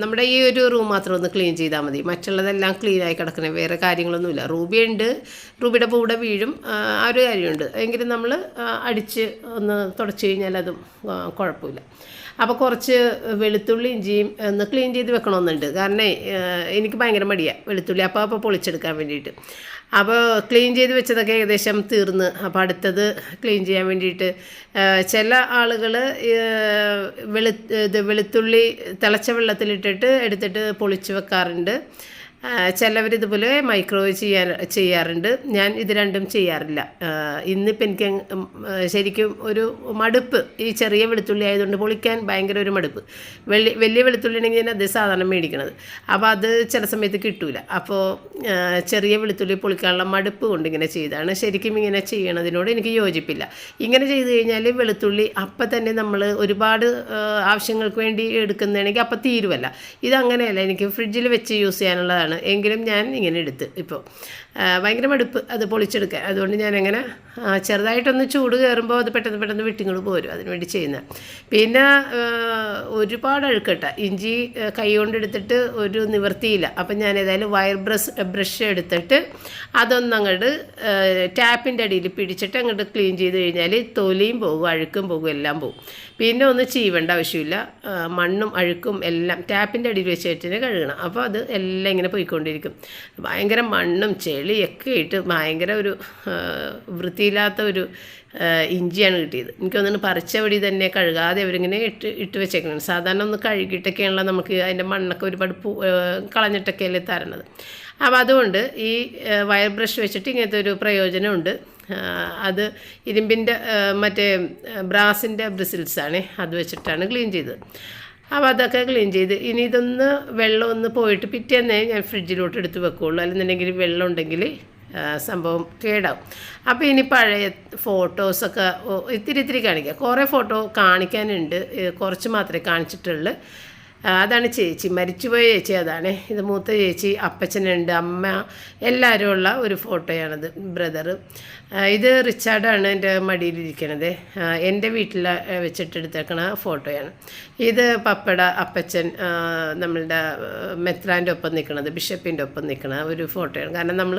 നമ്മുടെ ഈ ഒരു റൂം മാത്രം ഒന്ന് ക്ലീൻ ചെയ്താൽ മതി. മറ്റുള്ളതെല്ലാം ക്ലീനായി കിടക്കണേ, വേറെ കാര്യങ്ങളൊന്നുമില്ല. റൂബിയുടെ പൂടെ വീഴും, ആ ഒരു കാര്യമുണ്ട്. എങ്കിലും നമ്മൾ അടിച്ച് ഒന്ന് തുടച്ച് കഴിഞ്ഞാൽ അതും കുഴപ്പമില്ല. അപ്പോൾ കുറച്ച് വെളുത്തുള്ളി ഇഞ്ചിയും ഒന്ന് ക്ലീൻ ചെയ്ത് വെക്കണമെന്നുണ്ട്. കാരണം എനിക്ക് ഭയങ്കര മടിയാണ് വെളുത്തുള്ളി അപ്പോൾ പൊളിച്ചെടുക്കാൻ വേണ്ടിയിട്ട്. അപ്പോൾ ക്ലീൻ ചെയ്ത് വെച്ചതൊക്കെ ഏകദേശം തീർന്ന്. അപ്പോൾ അടുത്തത് ക്ലീൻ ചെയ്യാൻ വേണ്ടിയിട്ട് ചില ആളുകൾ വെളുത്തുള്ളി തിളച്ച വെള്ളത്തിലിട്ടിട്ട് എടുത്തിട്ട് പൊളിച്ച് വെക്കാറുണ്ട്. ചിലവരിതുപോലെ മൈക്രോവേവ് ചെയ്യാറുണ്ട്. ഞാൻ ഇത് രണ്ടും ചെയ്യാറില്ല. ഇന്നിപ്പോൾ എനിക്ക് ശരിക്കും ഒരു മടുപ്പ്. ഈ ചെറിയ വെളുത്തുള്ളി ആയതുകൊണ്ട് പൊളിക്കാൻ ഭയങ്കര ഒരു മടുപ്പ്. വലിയ വെളുത്തുള്ളി ഉണ്ടെങ്കിൽ ഞാൻ അത് സാധാരണ മേടിക്കണത്. അപ്പോൾ അത് ചില സമയത്ത് കിട്ടൂല. അപ്പോൾ ചെറിയ വെളുത്തുള്ളി പൊളിക്കാനുള്ള മടുപ്പ് കൊണ്ട് ഇങ്ങനെ ചെയ്താണ്. ശരിക്കും ഇങ്ങനെ ചെയ്യണതിനോട് എനിക്ക് യോജിപ്പില്ല. ഇങ്ങനെ ചെയ്ത് കഴിഞ്ഞാൽ വെളുത്തുള്ളി അപ്പം തന്നെ നമ്മൾ ഒരുപാട് ആവശ്യങ്ങൾക്ക് വേണ്ടി എടുക്കുന്നതാണെങ്കിൽ അപ്പം തീരുവല്ല. ഇതങ്ങനെയല്ല, എനിക്ക് ഫ്രിഡ്ജിൽ വെച്ച് യൂസ് ചെയ്യാനുള്ളതാണ്. എങ്കിലും ഞാൻ ഇങ്ങനെ എടുത്ത് ഇപ്പോൾ ഭയങ്കര മടുപ്പ് അത് പൊളിച്ചെടുക്കാൻ. അതുകൊണ്ട് ഞാനങ്ങനെ ചെറുതായിട്ടൊന്ന് ചൂട് കയറുമ്പോൾ അത് പെട്ടെന്ന് വിട്ടിങ്ങോട്ട് പോരും. അതിനുവേണ്ടി ചെയ്യുന്നത്. പിന്നെ ഒരുപാട് അഴുക്കട്ട ഇഞ്ചി കൈ കൊണ്ടെടുത്തിട്ട് ഒരു നിവർത്തിയില്ല. അപ്പം ഞാൻ ഏതായാലും വയർ ബ്രഷ് എടുത്തിട്ട് അതൊന്നങ്ങോട്ട് ടാപ്പിൻ്റെ അടിയിൽ പിടിച്ചിട്ട് അങ്ങോട്ട് ക്ലീൻ ചെയ്ത് കഴിഞ്ഞാൽ തൊലിയും പോകും, അഴുക്കും പോകും, എല്ലാം പോകും. പിന്നെ ഒന്ന് ചീവേണ്ട ആവശ്യമില്ല. മണ്ണും അഴുക്കും എല്ലാം ടാപ്പിൻ്റെ അടിയിൽ വെച്ചിട്ട് കഴുകണം. അപ്പോൾ അത് എല്ലാം ഇങ്ങനെ പോയിക്കൊണ്ടിരിക്കും. ഭയങ്കര മണ്ണും ചെളിയൊക്കെ ഇട്ട് ഭയങ്കര ഒരു വൃത്തിയില്ലാത്ത ഒരു ഇഞ്ചിയാണ് കിട്ടിയത്. എനിക്കൊന്നിന് പറിച്ച വഴി തന്നെ കഴുകാതെ അവരിങ്ങനെ ഇട്ട് വെച്ചേക്കണം. സാധാരണ ഒന്ന് കഴുകിയിട്ടൊക്കെയാണല്ലോ നമുക്ക് അതിൻ്റെ മണ്ണൊക്കെ ഒരുപാട് കളഞ്ഞിട്ടൊക്കെയല്ലേ തരണത്. അപ്പോൾ അതുകൊണ്ട് ഈ വയർ ബ്രഷ് വെച്ചിട്ട് ഇങ്ങനത്തെ ഒരു പ്രയോജനമുണ്ട്. അത് ഇരുമ്പിൻ്റെ മറ്റേ ബ്രാസിൻ്റെ ബ്രിസിൽസാണ്, അത് വെച്ചിട്ടാണ് ക്ലീൻ ചെയ്തത്. അപ്പോൾ അതൊക്കെ ക്ലീൻ ചെയ്ത് ഇനി ഇതൊന്ന് വെള്ളം ഒന്ന് പോയിട്ട് പിറ്റേന്നേ ഞാൻ ഫ്രിഡ്ജിലോട്ട് എടുത്ത് വെക്കുകയുള്ളൂ. അല്ലെന്നുണ്ടെങ്കിൽ വെള്ളം ഉണ്ടെങ്കിൽ സംഭവം കേടാവും. അപ്പോൾ ഇനി പഴയ ഫോട്ടോസൊക്കെ ഇത്തിരി കാണിക്കാം. കുറേ ഫോട്ടോ കാണിക്കാനുണ്ട്, കുറച്ച് മാത്രമേ കാണിച്ചിട്ടുള്ളൂ. അതാണ് ചേച്ചി, മരിച്ചുപോയ ചേച്ചി അതാണ്. ഇത് മൂത്ത ചേച്ചി, അപ്പച്ചനുണ്ട്, അമ്മ, എല്ലാവരും ഉള്ള ഒരു ഫോട്ടോയാണിത്. ബ്രദർ ഇത് റിച്ചാർഡാണ് എൻ്റെ മടിയിലിരിക്കണത്. എൻ്റെ വീട്ടിൽ വെച്ചിട്ടെടുത്തേക്കണ ഫോട്ടോയാണ് ഇത്. പപ്പട അപ്പച്ചൻ നമ്മളുടെ മെത്രാൻ്റെ ഒപ്പം നിൽക്കണത്, ബിഷപ്പിൻ്റെ ഒപ്പം നിൽക്കണ ഒരു ഫോട്ടോയാണ്. കാരണം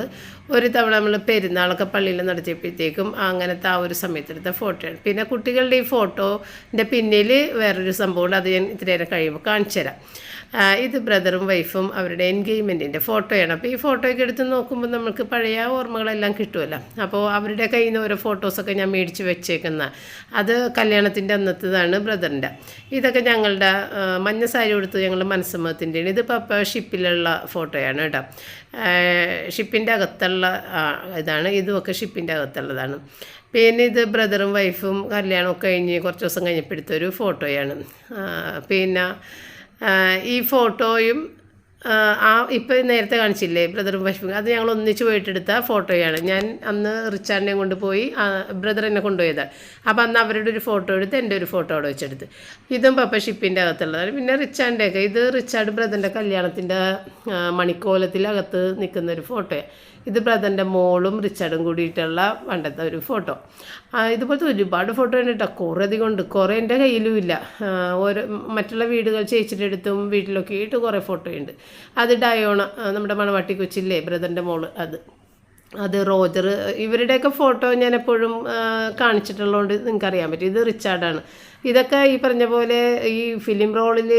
ഒരു തവണ നമ്മൾ പെരുന്നാളൊക്കെ പള്ളിയിൽ നടത്തിയപ്പോഴത്തേക്കും അങ്ങനത്തെ ആ ഒരു സമയത്തെടുത്ത ഫോട്ടോയാണ്. പിന്നെ കുട്ടികളുടെ ഈ ഫോട്ടോൻ്റെ പിന്നിൽ വേറൊരു സംഭവമുണ്ട്, അത് ഞാൻ ഇത്തിരി നേരം കഴിയുമ്പോൾ കാണിച്ചു തരാം. ഇത് ബ്രദറും വൈഫും അവരുടെ എൻഗേജ്മെൻറ്റിൻ്റെ ഫോട്ടോയാണ്. അപ്പോൾ ഈ ഫോട്ടോയൊക്കെ എടുത്ത് നോക്കുമ്പോൾ നമുക്ക് പഴയ ഓർമ്മകളെല്ലാം കിട്ടുമല്ലോ. അപ്പോൾ അവരുടെ കയ്യിൽ നിന്ന് ഓരോ ഫോട്ടോസൊക്കെ ഞാൻ മേടിച്ച് വെച്ചേക്കുന്ന അത് കല്യാണത്തിൻ്റെ അന്നത്തേതാണ് ബ്രദറിൻ്റെ. ഇതൊക്കെ ഞങ്ങളുടെ മഞ്ഞ സാരി കൊടുത്ത് ഞങ്ങളുടെ മനസ്സമ്മതത്തിൻ്റെയാണ്. ഇത് പപ്പ ഷിപ്പിലുള്ള ഫോട്ടോയാണ് കേട്ടോ. ഷിപ്പിൻ്റെ അകത്തുള്ള ഇതാണ്. ഇതുമൊക്കെ ഷിപ്പിൻ്റെ അകത്തുള്ളതാണ്. പിന്നെ ഇത് ബ്രദറും വൈഫും കല്യാണമൊക്കെ കഴിഞ്ഞ് കുറച്ച് ദിവസം കഴിഞ്ഞപ്പോൾ എടുത്തൊരു ഫോട്ടോയാണ്. പിന്നെ ഈ ഫോട്ടോയും ഇപ്പോൾ നേരത്തെ കാണിച്ചില്ലേ ബ്രദറും വൈഫും, അത് ഞങ്ങൾ ഒന്നിച്ച് പോയിട്ടെടുത്ത ഫോട്ടോയാണ്. ഞാൻ അന്ന് റിച്ചാർഡിനെയും കൊണ്ടുപോയി, ബ്രദർ എന്നെ കൊണ്ടുപോയതാണ്. അപ്പോൾ അന്ന് അവരുടെ ഒരു ഫോട്ടോ എടുത്ത് എൻ്റെ ഒരു ഫോട്ടോ അവിടെ വെച്ചെടുത്ത്. ഇതും പപ്പ ഷിപ്പിൻ്റെ അകത്തുള്ളതാണ്. പിന്നെ റിച്ചാർഡിൻ്റെയൊക്കെ ഇത് റിച്ചാർഡ് ബ്രദറിൻ്റെ കല്യാണത്തിൻ്റെ മണിക്കോലത്തിലകത്ത് നിൽക്കുന്നൊരു ഫോട്ടോയാണ്. ഇത് ബ്രദറിൻ്റെ മോളും റിച്ചാർഡും കൂടിയിട്ടുള്ള പണ്ടത്തെ ഒരു ഫോട്ടോ. ഇതുപോലത്തെ ഒരുപാട് ഫോട്ടോ ഉണ്ട് കേട്ടോ, കുറേ അധികം ഉണ്ട്. കുറേ എൻ്റെ കയ്യിലും ഇല്ല. ഓരോ മറ്റുള്ള വീടുകൾ ചേച്ചിയുടെ അടുത്തും വീട്ടിലൊക്കെ ആയിട്ട് കുറേ ഫോട്ടോ ഉണ്ട്. അത് ഡയോണ, നമ്മുടെ മണവാട്ടി കൊച്ചില്ലേ ബ്രദറിൻ്റെ മോള്, അത് റോജർ, ഇവരുടെയൊക്കെ ഫോട്ടോ ഞാൻ എപ്പോഴും കാണിച്ചിട്ടുള്ളതുകൊണ്ട് നിങ്ങൾക്കറിയാൻ പറ്റും. ഇത് റിച്ചാർഡാണ്. ഇതൊക്കെ ഈ പറഞ്ഞ പോലെ ഈ ഫിലിം റോളിൽ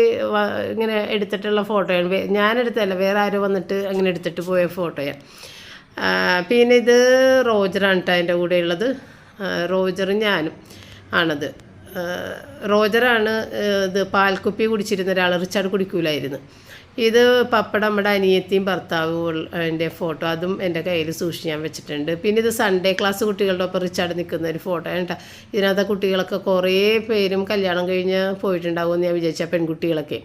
ഇങ്ങനെ എടുത്തിട്ടുള്ള ഫോട്ടോയാണ്. ഞാനെടുത്തല്ല, വേറെ ആരോ വന്നിട്ട് അങ്ങനെ എടുത്തിട്ട് പോയ ഫോട്ടോയാണ്. പിന്നെ ഇത് റോജറാണ് കേട്ടോ എൻ്റെ കൂടെ ഉള്ളത്. റോജറും ഞാനും ആണത്. റോജറാണ് ഇത് പാൽക്കുപ്പി കുടിച്ചിരുന്ന ഒരാൾ, റിച്ചാർഡ് കുടിക്കൂലായിരുന്നു. ഇത് പപ്പട നമ്മുടെ അനിയത്തിയും ഭർത്താവും എൻ്റെ ഫോട്ടോ, അതും എൻ്റെ കയ്യിൽ സൂക്ഷിച്ച് ഞാൻ വെച്ചിട്ടുണ്ട്. പിന്നെ ഇത് സൺഡേ ക്ലാസ് കുട്ടികളുടെ ഒപ്പം റിച്ചാർഡ് നിൽക്കുന്ന ഒരു ഫോട്ടോ ആണ് കേട്ടോ. ഇതിനകത്ത് കുട്ടികളൊക്കെ കുറേ പേരും കല്യാണം കഴിഞ്ഞ് പോയിട്ടുണ്ടാകുമെന്ന് ഞാൻ വിചാരിച്ച പെൺകുട്ടികളൊക്കെ.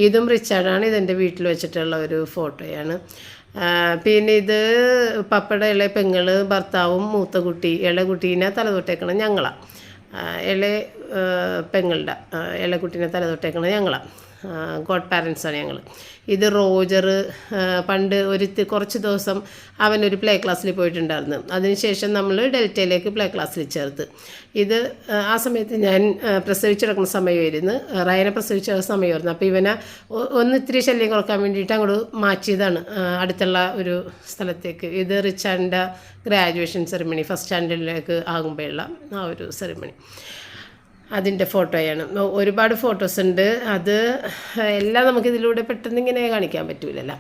ഇതും റിച്ചാർഡാണ്. ഇതെൻ്റെ വീട്ടിൽ വെച്ചിട്ടുള്ള ഒരു ഫോട്ടോയാണ്. പിന്നെ ഇത് പപ്പട ഇളയ പെങ്ങള്, ഭർത്താവും മൂത്ത കുട്ടി, ഇളയ കുട്ടീനെ തലതൊട്ടേക്കണം ഞങ്ങളാണ്. ഇളയ പെങ്ങളുടെ ഇളയ കുട്ടീനെ തലതൊട്ടേക്കണം ഞങ്ങളാണ്. ഗോഡ് പാരൻസാണ് ഞങ്ങൾ. ഇത് റോജർ പണ്ട് കുറച്ച് ദിവസം അവനൊരു പ്ലേ ക്ലാസ്സിൽ പോയിട്ടുണ്ടായിരുന്നു. അതിനുശേഷം നമ്മൾ ഡെൽറ്റയിലേക്ക് പ്ലേ ക്ലാസ്സിൽ ചേർത്ത്. ഇത് ആ സമയത്ത് ഞാൻ പ്രസവിച്ചെടുക്കുന്ന സമയമായിരുന്നു, റയനെ പ്രസവിച്ച സമയമായിരുന്നു. അപ്പോൾ ഇവനെ ഇത്തിരി ശല്യം കുറക്കാൻ വേണ്ടിയിട്ട് അങ്ങോട്ട് മാറ്റിയതാണ് അടുത്തുള്ള ഒരു സ്ഥലത്തേക്ക്. ഇത് റിച്ചാർഡിൻ്റെ ഗ്രാജുവേഷൻ സെറിമണി, ഫസ്റ്റ് സ്റ്റാൻഡേർഡിലേക്ക് ആകുമ്പോഴുള്ള ആ ഒരു സെറിമണി, അതിൻ്റെ ഫോട്ടോയാണ്. ഒരുപാട് ഫോട്ടോസ് ഉണ്ട്. അത് എല്ലാം നമുക്കിതിലൂടെ പെട്ടെന്ന് ഇങ്ങനെ കാണിക്കാൻ പറ്റൂലല്ലോ.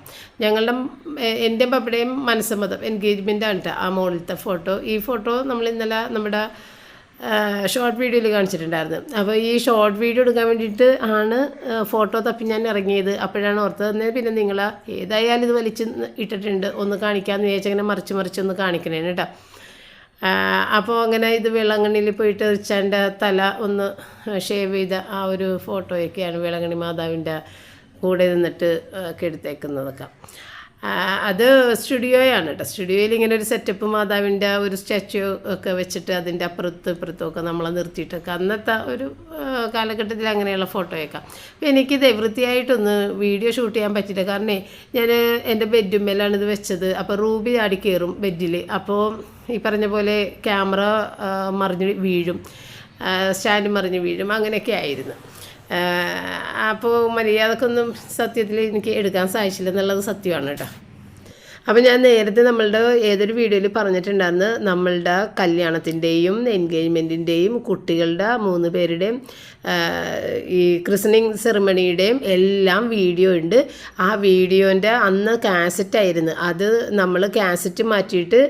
എൻ്റെ പപ്പടയും മനസ്സമ്മതം എൻഗേജ്മെൻ്റ് ആണ് കേട്ടോ ആ മോളിലത്തെ ഫോട്ടോ. ഈ ഫോട്ടോ നമ്മൾ ഇന്നലെ നമ്മുടെ ഷോർട്ട് വീഡിയോയിൽ കാണിച്ചിട്ടുണ്ടായിരുന്നു. അപ്പോൾ ഈ ഷോർട്ട് വീഡിയോ എടുക്കാൻ വേണ്ടിയിട്ട് ആണ് ഫോട്ടോ തപ്പി ഞാൻ ഇറങ്ങിയത്. അപ്പോഴാണ് ഓർത്തത് പിന്നെ നിങ്ങൾ ഏതായാലും ഇത് വലിച്ച് ഇട്ടിട്ടുണ്ട്, ഒന്ന് കാണിക്കാമെന്ന് വിചാരിച്ചങ്ങനെ മറിച്ചൊന്ന് കാണിക്കണേ കേട്ടോ. അപ്പോൾ അങ്ങനെ ഇത് വേളാങ്കണ്ണിയിൽ പോയിട്ട് റിച്ചാൻ്റെ തല ഒന്ന് ഷേവ് ചെയ്ത ആ ഒരു ഫോട്ടോയൊക്കെയാണ് വേളാങ്കണ്ണി മാതാവിൻ്റെ കൂടെ നിന്നിട്ട് ഒക്കെ എടുത്തേക്കുന്നതൊക്കെ. അത് സ്റ്റുഡിയോയാണ് കേട്ടോ. സ്റ്റുഡിയോയിൽ ഇങ്ങനെ ഒരു സെറ്റപ്പ് മാതാവിൻ്റെ ഒരു സ്റ്റാച്യു ഒക്കെ വെച്ചിട്ട് അതിൻ്റെ ഇപ്പുറത്തുമൊക്കെ നമ്മളെ നിർത്തിയിട്ടൊക്കെ അന്നത്തെ ഒരു കാലഘട്ടത്തിൽ അങ്ങനെയുള്ള ഫോട്ടോയൊക്കെ. അപ്പോൾ എനിക്കിത് വൃത്തിയായിട്ടൊന്ന് വീഡിയോ ഷൂട്ട് ചെയ്യാൻ പറ്റില്ല. കാരണം ഞാൻ എൻ്റെ ബെഡ്റൂമിലാണ് ഇത് വെച്ചത്. അപ്പോൾ റൂബി ആടി കയറും ബെഡിൽ. അപ്പോൾ ഈ പറഞ്ഞ പോലെ ക്യാമറ മറിഞ്ഞ് വീഴും, സ്റ്റാൻഡ് മറിഞ്ഞ് വീഴും, അങ്ങനെയൊക്കെ ആയിരുന്നു. അപ്പോൾ മര്യാദക്കൊന്നും സത്യത്തിൽ എനിക്ക് എടുക്കാൻ സാധിച്ചില്ല എന്നുള്ളത് സത്യമാണ് കേട്ടോ. അപ്പോൾ ഞാൻ നേരത്തെ നമ്മളുടെ ഏതൊരു വീഡിയോയിൽ പറഞ്ഞിട്ടുണ്ടായിരുന്നു, നമ്മളുടെ കല്യാണത്തിൻ്റെയും എൻഗേജ്മെൻറ്റിൻ്റെയും കുട്ടികളുടെ 3 പേരുടെയും ഈ ക്രിസ്മസിങ് സെറിമണിയുടെയും എല്ലാം വീഡിയോ ഉണ്ട്. ആ വീഡിയോൻ്റെ അന്ന് കാസറ്റായിരുന്നു. അത് നമ്മൾ കാസറ്റ് മാറ്റിയിട്ട്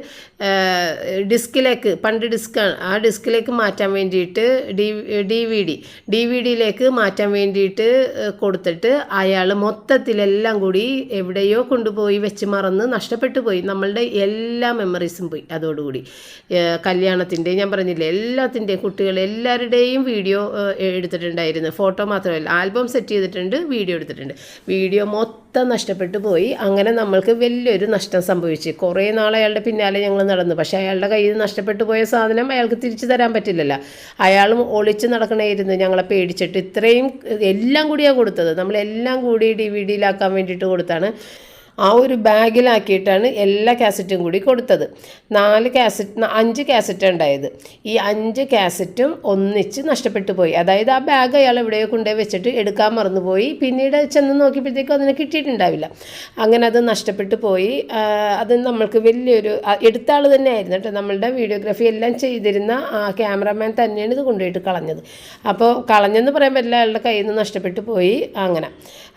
ഡിസ്കിലേക്ക്, പണ്ട് ഡിസ്ക്കാണ്, ആ ഡിസ്കിലേക്ക് മാറ്റാൻ വേണ്ടിയിട്ട് ഡി വി ഡിയിലേക്ക് മാറ്റാൻ വേണ്ടിയിട്ട് കൊടുത്തിട്ട് അയാൾ മൊത്തത്തിലെല്ലാം കൂടി എവിടെയോ കൊണ്ടുപോയി വെച്ച് മറന്ന് നഷ്ടപ്പെട്ടു പോയി. നമ്മളുടെ എല്ലാ മെമ്മറീസും പോയി അതോടുകൂടി. കല്യാണത്തിൻ്റെ ഞാൻ പറഞ്ഞില്ലേ, എല്ലാത്തിൻ്റെയും കുട്ടികൾ എല്ലാവരുടെയും വീഡിയോ എടുത്തിട്ടുണ്ടായിരുന്നു. ഫോട്ടോ മാത്രമല്ല, ആൽബം സെറ്റ് ചെയ്തിട്ടുണ്ട്, വീഡിയോ എടുത്തിട്ടുണ്ട്. വീഡിയോ മൊത്തം നഷ്ടപ്പെട്ടു പോയി. അങ്ങനെ നമ്മൾക്ക് വലിയൊരു നഷ്ടം സംഭവിച്ചു. കുറേ നാൾ അയാളുടെ പിന്നാലെ ഞങ്ങൾ നടന്നു. പക്ഷേ അയാളുടെ കയ്യിൽ നിന്ന് നഷ്ടപ്പെട്ടു പോയ സാധനം അയാൾക്ക് തിരിച്ചു തരാൻ പറ്റില്ലല്ലോ. അയാളും ഒളിച്ച് നടക്കണമായിരുന്നു ഞങ്ങളെ പേടിച്ചിട്ട്. ഇത്രയും എല്ലാം കൂടിയാണ് കൊടുത്തത്. നമ്മളെല്ലാം കൂടി DVD-യിലാക്കാൻ വേണ്ടിയിട്ട് കൊടുത്താണ്. ആ ഒരു ബാഗിലാക്കിയിട്ടാണ് എല്ലാ കാസറ്റും കൂടി കൊടുത്തത്. 5 കാസറ്റ് ഉണ്ടായത്. ഈ 5 കാസറ്റും ഒന്നിച്ച് നഷ്ടപ്പെട്ടു പോയി. അതായത് ആ ബാഗ് അയാൾ എവിടെയോ കൊണ്ടുപോയി വെച്ചിട്ട് എടുക്കാൻ മറന്നുപോയി. പിന്നീട് ചെന്ന് നോക്കിയപ്പോഴത്തേക്കും അതിനെ കിട്ടിയിട്ടുണ്ടാവില്ല. അങ്ങനെ അത് നഷ്ടപ്പെട്ടു പോയി. അത് നമ്മൾക്ക് വലിയൊരു എടുത്ത ആൾ തന്നെയായിരുന്നു കേട്ടോ. നമ്മളുടെ വീഡിയോഗ്രാഫി എല്ലാം ചെയ്തിരുന്ന ആ ക്യാമറാമാൻ തന്നെയാണ് ഇത് കൊണ്ടുപോയിട്ട് കളഞ്ഞത്. അപ്പോൾ കളഞ്ഞെന്ന് പറയാൻ പറ്റില്ല, അയാളുടെ കയ്യിൽ നിന്ന് നഷ്ടപ്പെട്ടു പോയി. അങ്ങനെ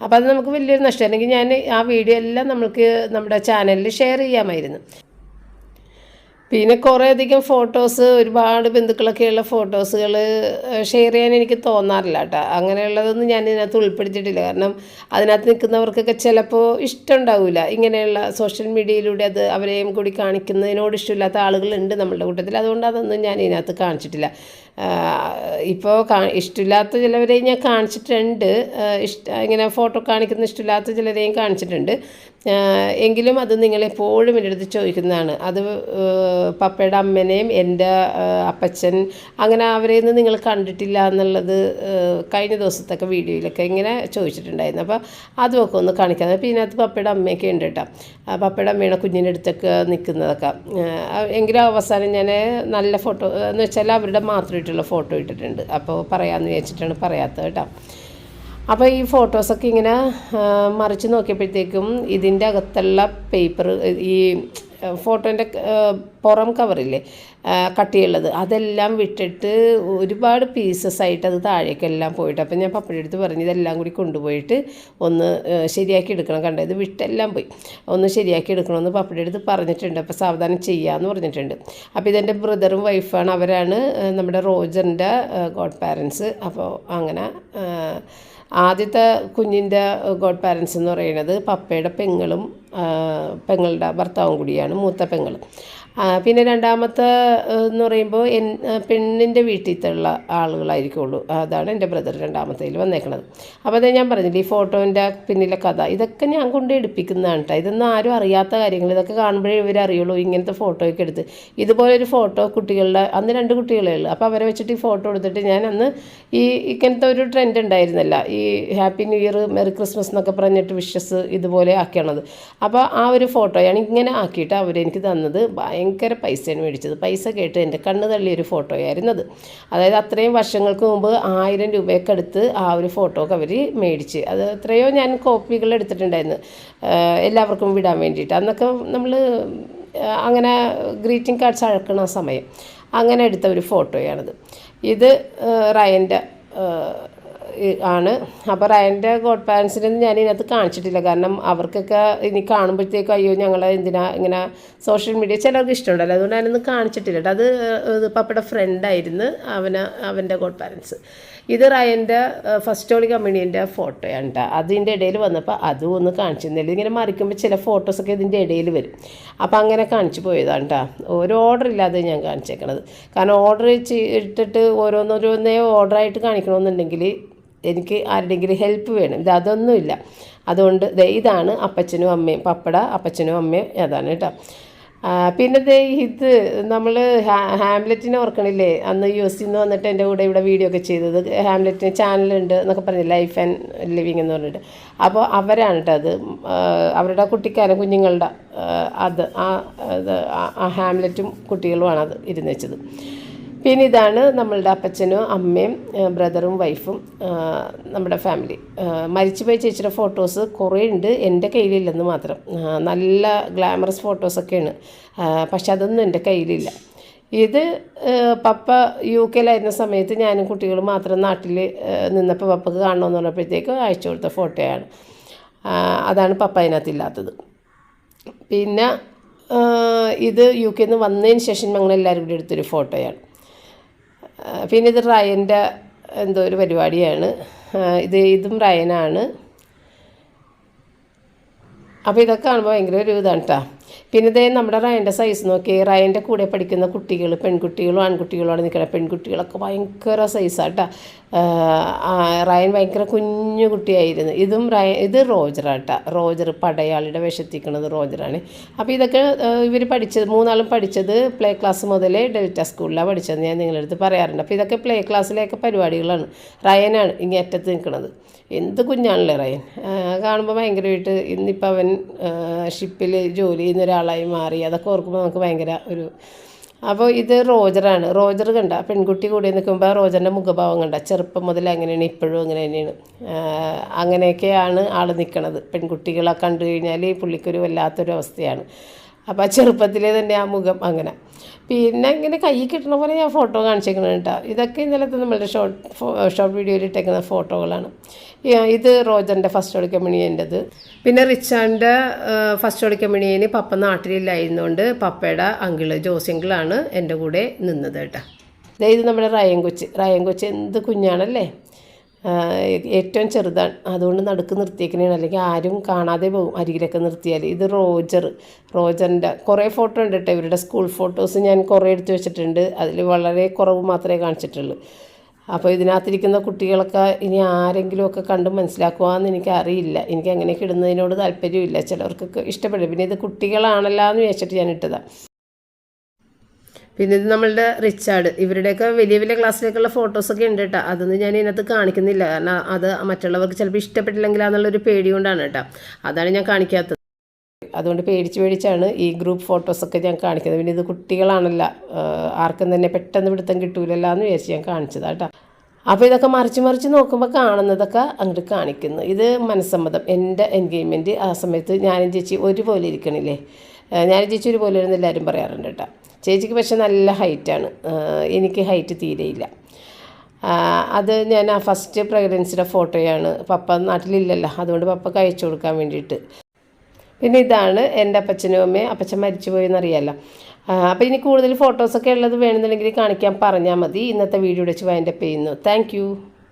അപ്പോൾ അത് നമുക്ക് വലിയൊരു നഷ്ടം. അല്ലെങ്കിൽ ഞാൻ ആ വീഡിയോ എല്ലാം നമ്മൾക്ക് നമ്മുടെ ചാനലിൽ ഷെയർ ചെയ്യാമായിരുന്നു. പിന്നെ കുറേയധികം ഫോട്ടോസ്, ഒരുപാട് ബന്ധുക്കളൊക്കെയുള്ള ഫോട്ടോസുകൾ ഷെയർ ചെയ്യാൻ എനിക്ക് തോന്നാറില്ല കേട്ടോ. അങ്ങനെയുള്ളതൊന്നും ഞാൻ ഇതിനകത്ത് ഉൾപ്പെടുത്തിയിട്ടില്ല. കാരണം അതിനകത്ത് നിൽക്കുന്നവർക്കൊക്കെ ചിലപ്പോൾ ഇഷ്ടമുണ്ടാവില്ല. ഇങ്ങനെയുള്ള സോഷ്യൽ മീഡിയയിലൂടെ അത് അവരെയും കൂടി കാണിക്കുന്നതിനോട് ഇഷ്ടമില്ലാത്ത ആളുകളുണ്ട് നമ്മളുടെ കൂട്ടത്തിൽ. അതുകൊണ്ട് അതൊന്നും ഞാൻ ഇതിനകത്ത് കാണിച്ചിട്ടില്ല. ഇപ്പോൾ ഇഷ്ടമില്ലാത്ത ചിലവരെയും ഞാൻ കാണിച്ചിട്ടുണ്ട്. ഇങ്ങനെ ഫോട്ടോ കാണിക്കുന്ന ഇഷ്ടമില്ലാത്ത ചിലരെയും കാണിച്ചിട്ടുണ്ട്. എങ്കിലും അത് നിങ്ങളെപ്പോഴും എൻ്റെ അടുത്ത് ചോദിക്കുന്നതാണ്. അത് പപ്പയുടെ അമ്മനെയും എൻ്റെ അപ്പച്ചൻ അങ്ങനെ അവരെയൊന്നും നിങ്ങൾ കണ്ടിട്ടില്ല എന്നുള്ളത് കഴിഞ്ഞ ദിവസത്തൊക്കെ വീഡിയോയിലൊക്കെ ഇങ്ങനെ ചോദിച്ചിട്ടുണ്ടായിരുന്നു. അപ്പോൾ അതുമൊക്കെ ഒന്ന് കാണിക്കാം. അപ്പോൾ ഇതിനകത്ത് പപ്പയുടെ അമ്മയൊക്കെ ഉണ്ട് കേട്ടോ. പപ്പയുടെ അമ്മയുടെ കുഞ്ഞിൻ്റെ അടുത്തൊക്കെ നിൽക്കുന്നതൊക്കെ. എങ്കിലും അവസാനം ഞാൻ നല്ല ഫോട്ടോ എന്ന് വെച്ചാൽ അവരുടെ മാത്രമായിട്ടുള്ള ഫോട്ടോ ഇട്ടിട്ടുണ്ട്. അപ്പോൾ പറയാമെന്ന് വിചാരിച്ചിട്ടാണ് പറയാത്തത് കേട്ടോ. അപ്പോൾ ഈ ഫോട്ടോസൊക്കെ ഇങ്ങനെ മറിച്ച് നോക്കിയപ്പോഴത്തേക്കും ഇതിൻ്റെ അകത്തുള്ള പേപ്പർ, ഈ ഫോട്ടോൻ്റെ പുറം കവറില്ലേ കട്ടിയുള്ളത്, അതെല്ലാം വിട്ടിട്ട് ഒരുപാട് പീസസ് ആയിട്ട് അത് താഴേക്കെല്ലാം പോയിട്ട്. അപ്പം ഞാൻ പപ്പയുടെ അടുത്ത് പറഞ്ഞു ഇതെല്ലാം കൂടി കൊണ്ടുപോയിട്ട് ഒന്ന് ശരിയാക്കി എടുക്കണം. കണ്ടത് വിട്ടെല്ലാം പോയി, ഒന്ന് ശരിയാക്കി എടുക്കണമെന്ന് പപ്പയുടെ അടുത്ത് പറഞ്ഞിട്ടുണ്ട്. അപ്പോൾ സാവധാനം ചെയ്യാമെന്ന് പറഞ്ഞിട്ടുണ്ട്. അപ്പോൾ ഇതെൻ്റെ ബ്രദറും വൈഫാണ്. അവരാണ് നമ്മുടെ റോജറിൻ്റെ ഗോഡ് പാരൻസ്. അപ്പോൾ അങ്ങനെ ആദ്യത്തെ കുഞ്ഞിൻ്റെ ഗോഡ് പാരൻസ് എന്ന് പറയുന്നത് പപ്പയുടെ പെങ്ങളുടെ ഭർത്താവും കൂടിയാണ്, മൂത്ത പെങ്ങൾ. പിന്നെ രണ്ടാമത്തെ എന്ന് പറയുമ്പോൾ പെണ്ണിൻ്റെ വീട്ടിലത്തുള്ള ആളുകളായിരിക്കുള്ളൂ. അതാണ് എൻ്റെ ബ്രദർ രണ്ടാമത്തേൽ വന്നേക്കണത്. അപ്പോൾ അത് ഞാൻ പറഞ്ഞില്ല, ഈ ഫോട്ടോൻ്റെ പിന്നിലെ കഥ ഇതൊക്കെ ഞാൻ കൊണ്ട് എടുപ്പിക്കുന്നതാണ് കേട്ടോ. ഇതൊന്നും ആരും അറിയാത്ത കാര്യങ്ങൾ. ഇതൊക്കെ കാണുമ്പോഴേ ഇവരറിയുള്ളൂ. ഇങ്ങനത്തെ ഫോട്ടോയൊക്കെ എടുത്ത് ഇതുപോലൊരു ഫോട്ടോ കുട്ടികളുടെ അന്ന് 2 കുട്ടികളേ ഉള്ളൂ. അപ്പോൾ അവരെ വെച്ചിട്ട് ഈ ഫോട്ടോ എടുത്തിട്ട് ഞാൻ അന്ന് ഇങ്ങനത്തെ ഒരു ട്രെൻഡ് ഉണ്ടായിരുന്നില്ല, ഈ happy new year, merry Christmas എന്നൊക്കെ പറഞ്ഞിട്ട് വിഷസ് ഇതുപോലെ ആക്കിയാണത്. അപ്പോൾ ആ ഒരു ഫോട്ടോയാണ് ഇങ്ങനെ ആക്കിയിട്ട് അവരെനിക്ക് തന്നത്. ഭയങ്കര പൈസയാണ് മേടിച്ചത്. പൈസ കേട്ട് എൻ്റെ കണ്ണ് തള്ളിയൊരു ഫോട്ടോയായിരുന്നത്. അതായത് അത്രയും വർഷങ്ങൾക്ക് മുമ്പ് 1000 രൂപയൊക്കെ എടുത്ത് ആ ഒരു ഫോട്ടോ ഒക്കെ അവർ മേടിച്ച്, അത് എത്രയോ ഞാൻ കോപ്പികൾ എടുത്തിട്ടുണ്ടായിരുന്നു എല്ലാവർക്കും വിടാൻ വേണ്ടിയിട്ട്. അന്നൊക്കെ നമ്മൾ അങ്ങനെ ഗ്രീറ്റിംഗ് കാർഡ്സ് അഴക്കണ സമയം അങ്ങനെ എടുത്ത ഒരു ഫോട്ടോയാണിത്. ഇത് റയൻ്റെ ആണ്. അപ്പോൾ റയൻ്റെ ഗോഡ് പാരൻസിനൊന്നും ഞാൻ ഇതിനകത്ത് കാണിച്ചിട്ടില്ല. കാരണം അവർക്കൊക്കെ ഇനി കാണുമ്പോഴത്തേക്കും അയ്യോ ഞങ്ങളെ എന്തിനാ ഇങ്ങനെ സോഷ്യൽ മീഡിയ ചിലർക്ക് ഇഷ്ടമുണ്ടല്ലോ, അതുകൊണ്ട് ഞാനൊന്നും കാണിച്ചിട്ടില്ല. അത് പപ്പയുടെ ഫ്രണ്ടായിരുന്നു അവൻ്റെ ഗോഡ് പാരൻസ്. ഇത് റയൻ്റെ ഫസ്റ്റ് ഹോളി കമ്മ്യൂണിയൻ്റെ ഫോട്ടോയാണ് കേട്ടോ. അതിൻ്റെ ഇടയിൽ വന്നപ്പോൾ അതും ഒന്ന് കാണിച്ചിരുന്നില്ല. ഇങ്ങനെ മറിക്കുമ്പോൾ ചില ഫോട്ടോസൊക്കെ ഇതിൻ്റെ ഇടയിൽ വരും. അപ്പോൾ അങ്ങനെ കാണിച്ചു പോയതാണ് കേട്ടോ. ഒരു ഓർഡർ ഇല്ലാതെ ഞാൻ കാണിച്ചേക്കണത്. കാരണം ഓർഡർ ഇട്ടിട്ട് ഓരോന്നോരോന്നേ ഓർഡറായിട്ട് കാണിക്കണമെന്നുണ്ടെങ്കിൽ എനിക്ക് ആരുടെയെങ്കിലും ഹെൽപ്പ് വേണം. അതൊന്നുമില്ല. അതുകൊണ്ട് ഇതാണ് അപ്പച്ചനും അമ്മയും, പപ്പട അപ്പച്ചനും അമ്മയും അതാണ് കേട്ടോ. പിന്നെ ഇത് നമ്മൾ ഹാംലെറ്റിനെ ഓർക്കണില്ലേ, അന്ന് US നിന്ന് വന്നിട്ട് എൻ്റെ കൂടെ ഇവിടെ വീഡിയോ ഒക്കെ ചെയ്തത്. ഹാംലെറ്റിന് ചാനലുണ്ട് എന്നൊക്കെ പറഞ്ഞ് ലൈഫ് ആൻഡ് ലിവിങ് എന്ന് പറഞ്ഞിട്ട്. അപ്പോൾ അവരാണ് കേട്ടോ അത്, അവരുടെ കുട്ടിക്കാലം കുഞ്ഞുങ്ങളുടെ ആ ഹാംലെറ്റും കുട്ടികളുമാണ് അത് ഇരുന്ന് വെച്ചത്. പിന്നെ ഇതാണ് നമ്മളുടെ അപ്പച്ചനും അമ്മയും ബ്രദറും വൈഫും നമ്മുടെ ഫാമിലി. മരിച്ചുപോയ ചേച്ചിയുടെ ഫോട്ടോസ് കുറേ ഉണ്ട്, എൻ്റെ കയ്യിലില്ലെന്ന് മാത്രം. നല്ല ഗ്ലാമറസ് ഫോട്ടോസൊക്കെയാണ്, പക്ഷെ അതൊന്നും എൻ്റെ കയ്യിലില്ല. ഇത് പപ്പ UK-യിലായിരുന്ന സമയത്ത് ഞാനും കുട്ടികളും മാത്രം നാട്ടിൽ നിന്നപ്പോൾ പപ്പക്ക് കാണണമെന്ന് പറഞ്ഞപ്പോഴത്തേക്ക് അയച്ചു കൊടുത്ത ഫോട്ടോയാണ്. അതാണ് പപ്പ അതിനകത്തില്ലാത്തത്. പിന്നെ ഇത് UK-യിൽ നിന്ന് വന്നതിന് ശേഷം ഞങ്ങളെല്ലാവരും കൂടി എടുത്തൊരു ഫോട്ടോയാണ്. പിന്നെ ഇത് റയൻ്റെ എന്തോ ഒരു പരിപാടിയാണ്. ഇതും റയനാണ്. അപ്പോൾ ഇതൊക്കെ കാണുമ്പോൾ ഭയങ്കര ഒരു ഇതാണ് കേട്ടോ. പിന്നെ ഇതേ നമ്മുടെ റയൻ്റെ സൈസ് നോക്കി, റയൻ്റെ കൂടെ പഠിക്കുന്ന കുട്ടികൾ പെൺകുട്ടികളും ആൺകുട്ടികളുമാണ് നിൽക്കുന്നത്. പെൺകുട്ടികളൊക്കെ ഭയങ്കര സൈസാട്ടോ. റയൻ ഭയങ്കര കുഞ്ഞു കുട്ടിയായിരുന്നു. ഇത് റോജറാട്ടോ. റോജർ പടയാളിയുടെ വേഷത്തിക്കുന്നത് റോജറാണ്. അപ്പോൾ ഇതൊക്കെ ഇവർ പഠിച്ചത്, മൂന്നാളും പഠിച്ചത് പ്ലേ ക്ലാസ് മുതലേ ഡെൽറ്റ സ്കൂളിലാണ് പഠിച്ചത്. ഞാൻ നിങ്ങളുടെ അടുത്ത് പറയാറുണ്ട്. അപ്പോൾ ഇതൊക്കെ പ്ലേ ക്ലാസ്സിലെയൊക്കെ പരിപാടികളാണ്. റയനാണ് ഇങ്ങനെ അറ്റത്ത് നിൽക്കുന്നത്. എന്ത് കുഞ്ഞാണല്ലേ റയൻ. കാണുമ്പോൾ ഭയങ്കരമായിട്ട് ഇന്നിപ്പോൾ അവൻ ഷിപ്പിൽ ജോലി ചെയ്യുന്ന ഒരാളായി മാറി. അതൊക്കെ ഓർക്കുമ്പോൾ നമുക്ക് ഭയങ്കര ഒരു. അപ്പോൾ ഇത് റോജറാണ്. റോജർ കണ്ട പെൺകുട്ടി കൂടി നിൽക്കുമ്പോൾ റോജറിൻ്റെ മുഖഭാവം കണ്ട ചെറുപ്പം മുതൽ അങ്ങനെയാണ്, ഇപ്പോഴും അങ്ങനെ തന്നെയാണ്. അങ്ങനെയൊക്കെയാണ് ആൾ നിൽക്കണത്. പെൺകുട്ടികളെ കണ്ടു കഴിഞ്ഞാൽ പുള്ളിക്കൊരു വല്ലാത്തൊരു അവസ്ഥയാണ്. അപ്പോൾ ആ ചെറുപ്പത്തിലേ തന്നെ ആ മുഖം അങ്ങനെ. പിന്നെ ഇങ്ങനെ കൈ കിട്ടണ പോലെ ഞാൻ ഫോട്ടോ കാണിച്ചേക്കണം കേട്ടോ. ഇതൊക്കെ ഇന്നലത്തെ നമ്മളുടെ ഷോർട്ട് വീഡിയോയിൽ ഇട്ടേക്കുന്ന ഫോട്ടോകളാണ്. ഇത് റോജറിൻ്റെ ഫസ്റ്റ് ഓൾ കമ്മ്യൂണിയൻ്റെത്. പിന്നെ റിച്ചാൻ്റെ ഫസ്റ്റ് ഓൾ കമ്മ്യൂണിയന് പപ്പ നാട്ടിലില്ലായിരുന്നുകൊണ്ട് പപ്പയുടെ അങ്കിള് ജോസിങ്കിളാണ് എൻ്റെ കൂടെ നിന്നത് കേട്ടോ. ഇത് നമ്മുടെ റയൻ കൊച്ച് എന്ത് കുഞ്ഞാണല്ലേ. ഏറ്റവും ചെറുതാണ്, അതുകൊണ്ട് നടുക്ക് നിർത്തിയേക്കണേണ്, അല്ലെങ്കിൽ ആരും കാണാതെ പോകും അരികിലൊക്കെ നിർത്തിയാൽ. ഇത് റോജറിൻ്റെ കുറേ ഫോട്ടോ ഉണ്ട് കേട്ടോ. ഇവരുടെ സ്കൂൾ ഫോട്ടോസ് ഞാൻ കുറേ എടുത്ത് വെച്ചിട്ടുണ്ട്. അതിൽ വളരെ കുറവ് മാത്രമേ കാണിച്ചിട്ടുള്ളൂ. അപ്പോൾ ഇതിനകത്തിരിക്കുന്ന കുട്ടികളൊക്കെ ഇനി ആരെങ്കിലുമൊക്കെ കണ്ട് മനസ്സിലാക്കുവാന്ന് എനിക്കറിയില്ല. എനിക്ക് അങ്ങനെയൊക്കെ ഇടുന്നതിനോട് താല്പര്യമില്ല. ചിലവർക്കൊക്കെ ഇഷ്ടപ്പെടും. പിന്നെ ഇത് കുട്ടികളാണല്ലോ എന്ന് വിചാരിച്ചിട്ട് ഞാൻ ഇട്ടതാണ്. പിന്നെ ഇത് നമ്മളുടെ റിച്ചാർഡ്. ഇവരുടെയൊക്കെ വലിയ വലിയ ക്ലാസ്സിലേക്കുള്ള ഫോട്ടോസൊക്കെ ഉണ്ട് കേട്ടോ. അതൊന്നും ഞാൻ ഇതിനകത്ത് കാണിക്കുന്നില്ല. കാരണം അത് മറ്റുള്ളവർക്ക് ചിലപ്പോൾ ഇഷ്ടപ്പെട്ടില്ലെങ്കിലാന്നുള്ളൊരു പേടി കൊണ്ടാണ് കേട്ടോ. അതാണ് ഞാൻ കാണിക്കാത്തത്. അതുകൊണ്ട് പേടിച്ചാണ് ഈ ഗ്രൂപ്പ് ഫോട്ടോസൊക്കെ ഞാൻ കാണിക്കുന്നത്. പിന്നെ ഇത് കുട്ടികളാണല്ലോ, ആർക്കും തന്നെ പെട്ടെന്ന് പിടുത്തം കിട്ടൂലല്ലോ എന്ന് വിചാരിച്ച് ഞാൻ കാണിച്ചതാണ് കേട്ടോ. അപ്പോൾ ഇതൊക്കെ മറിച്ച് നോക്കുമ്പോൾ കാണുന്നതൊക്കെ അങ്ങോട്ട് കാണിക്കുന്നു. ഇത് മനസ്സമ്മതം, എൻ്റെ എൻഗേജ്മെൻറ്റ്. ആ സമയത്ത് ഞാനും ചേച്ചി ഒരുപോലെ ഇരിക്കണില്ലേ. ഞാനും ചേച്ചി ഒരുപോലെ ഇരുന്ന് എല്ലാവരും പറയാറുണ്ട് കേട്ടോ. ചേച്ചിക്ക് പക്ഷേ നല്ല ഹൈറ്റാണ്, എനിക്ക് ഹൈറ്റ് തീരെയില്ല. അത് ഞാൻ ആ ഫസ്റ്റ് പ്രഗ്നൻസിയുടെ ഫോട്ടോയാണ്. പപ്പ നാട്ടിലില്ലല്ലോ, അതുകൊണ്ട് പപ്പക്ക് അയച്ചു കൊടുക്കാൻ വേണ്ടിയിട്ട്. പിന്നെ ഇതാണ് എൻ്റെ അപ്പച്ചനും അമ്മയും. അപ്പച്ചൻ മരിച്ചു പോയെന്നറിയാമല്ലോ. അപ്പോൾ ഇനി കൂടുതൽ ഫോട്ടോസൊക്കെ ഉള്ളത് വേണമെന്നുണ്ടെങ്കിൽ കാണിക്കാൻ പറഞ്ഞാൽ മതി. ഇന്നത്തെ വീഡിയോ വെച്ച് വൈൻഡപ്പ് ചെയ്യുന്നു. താങ്ക്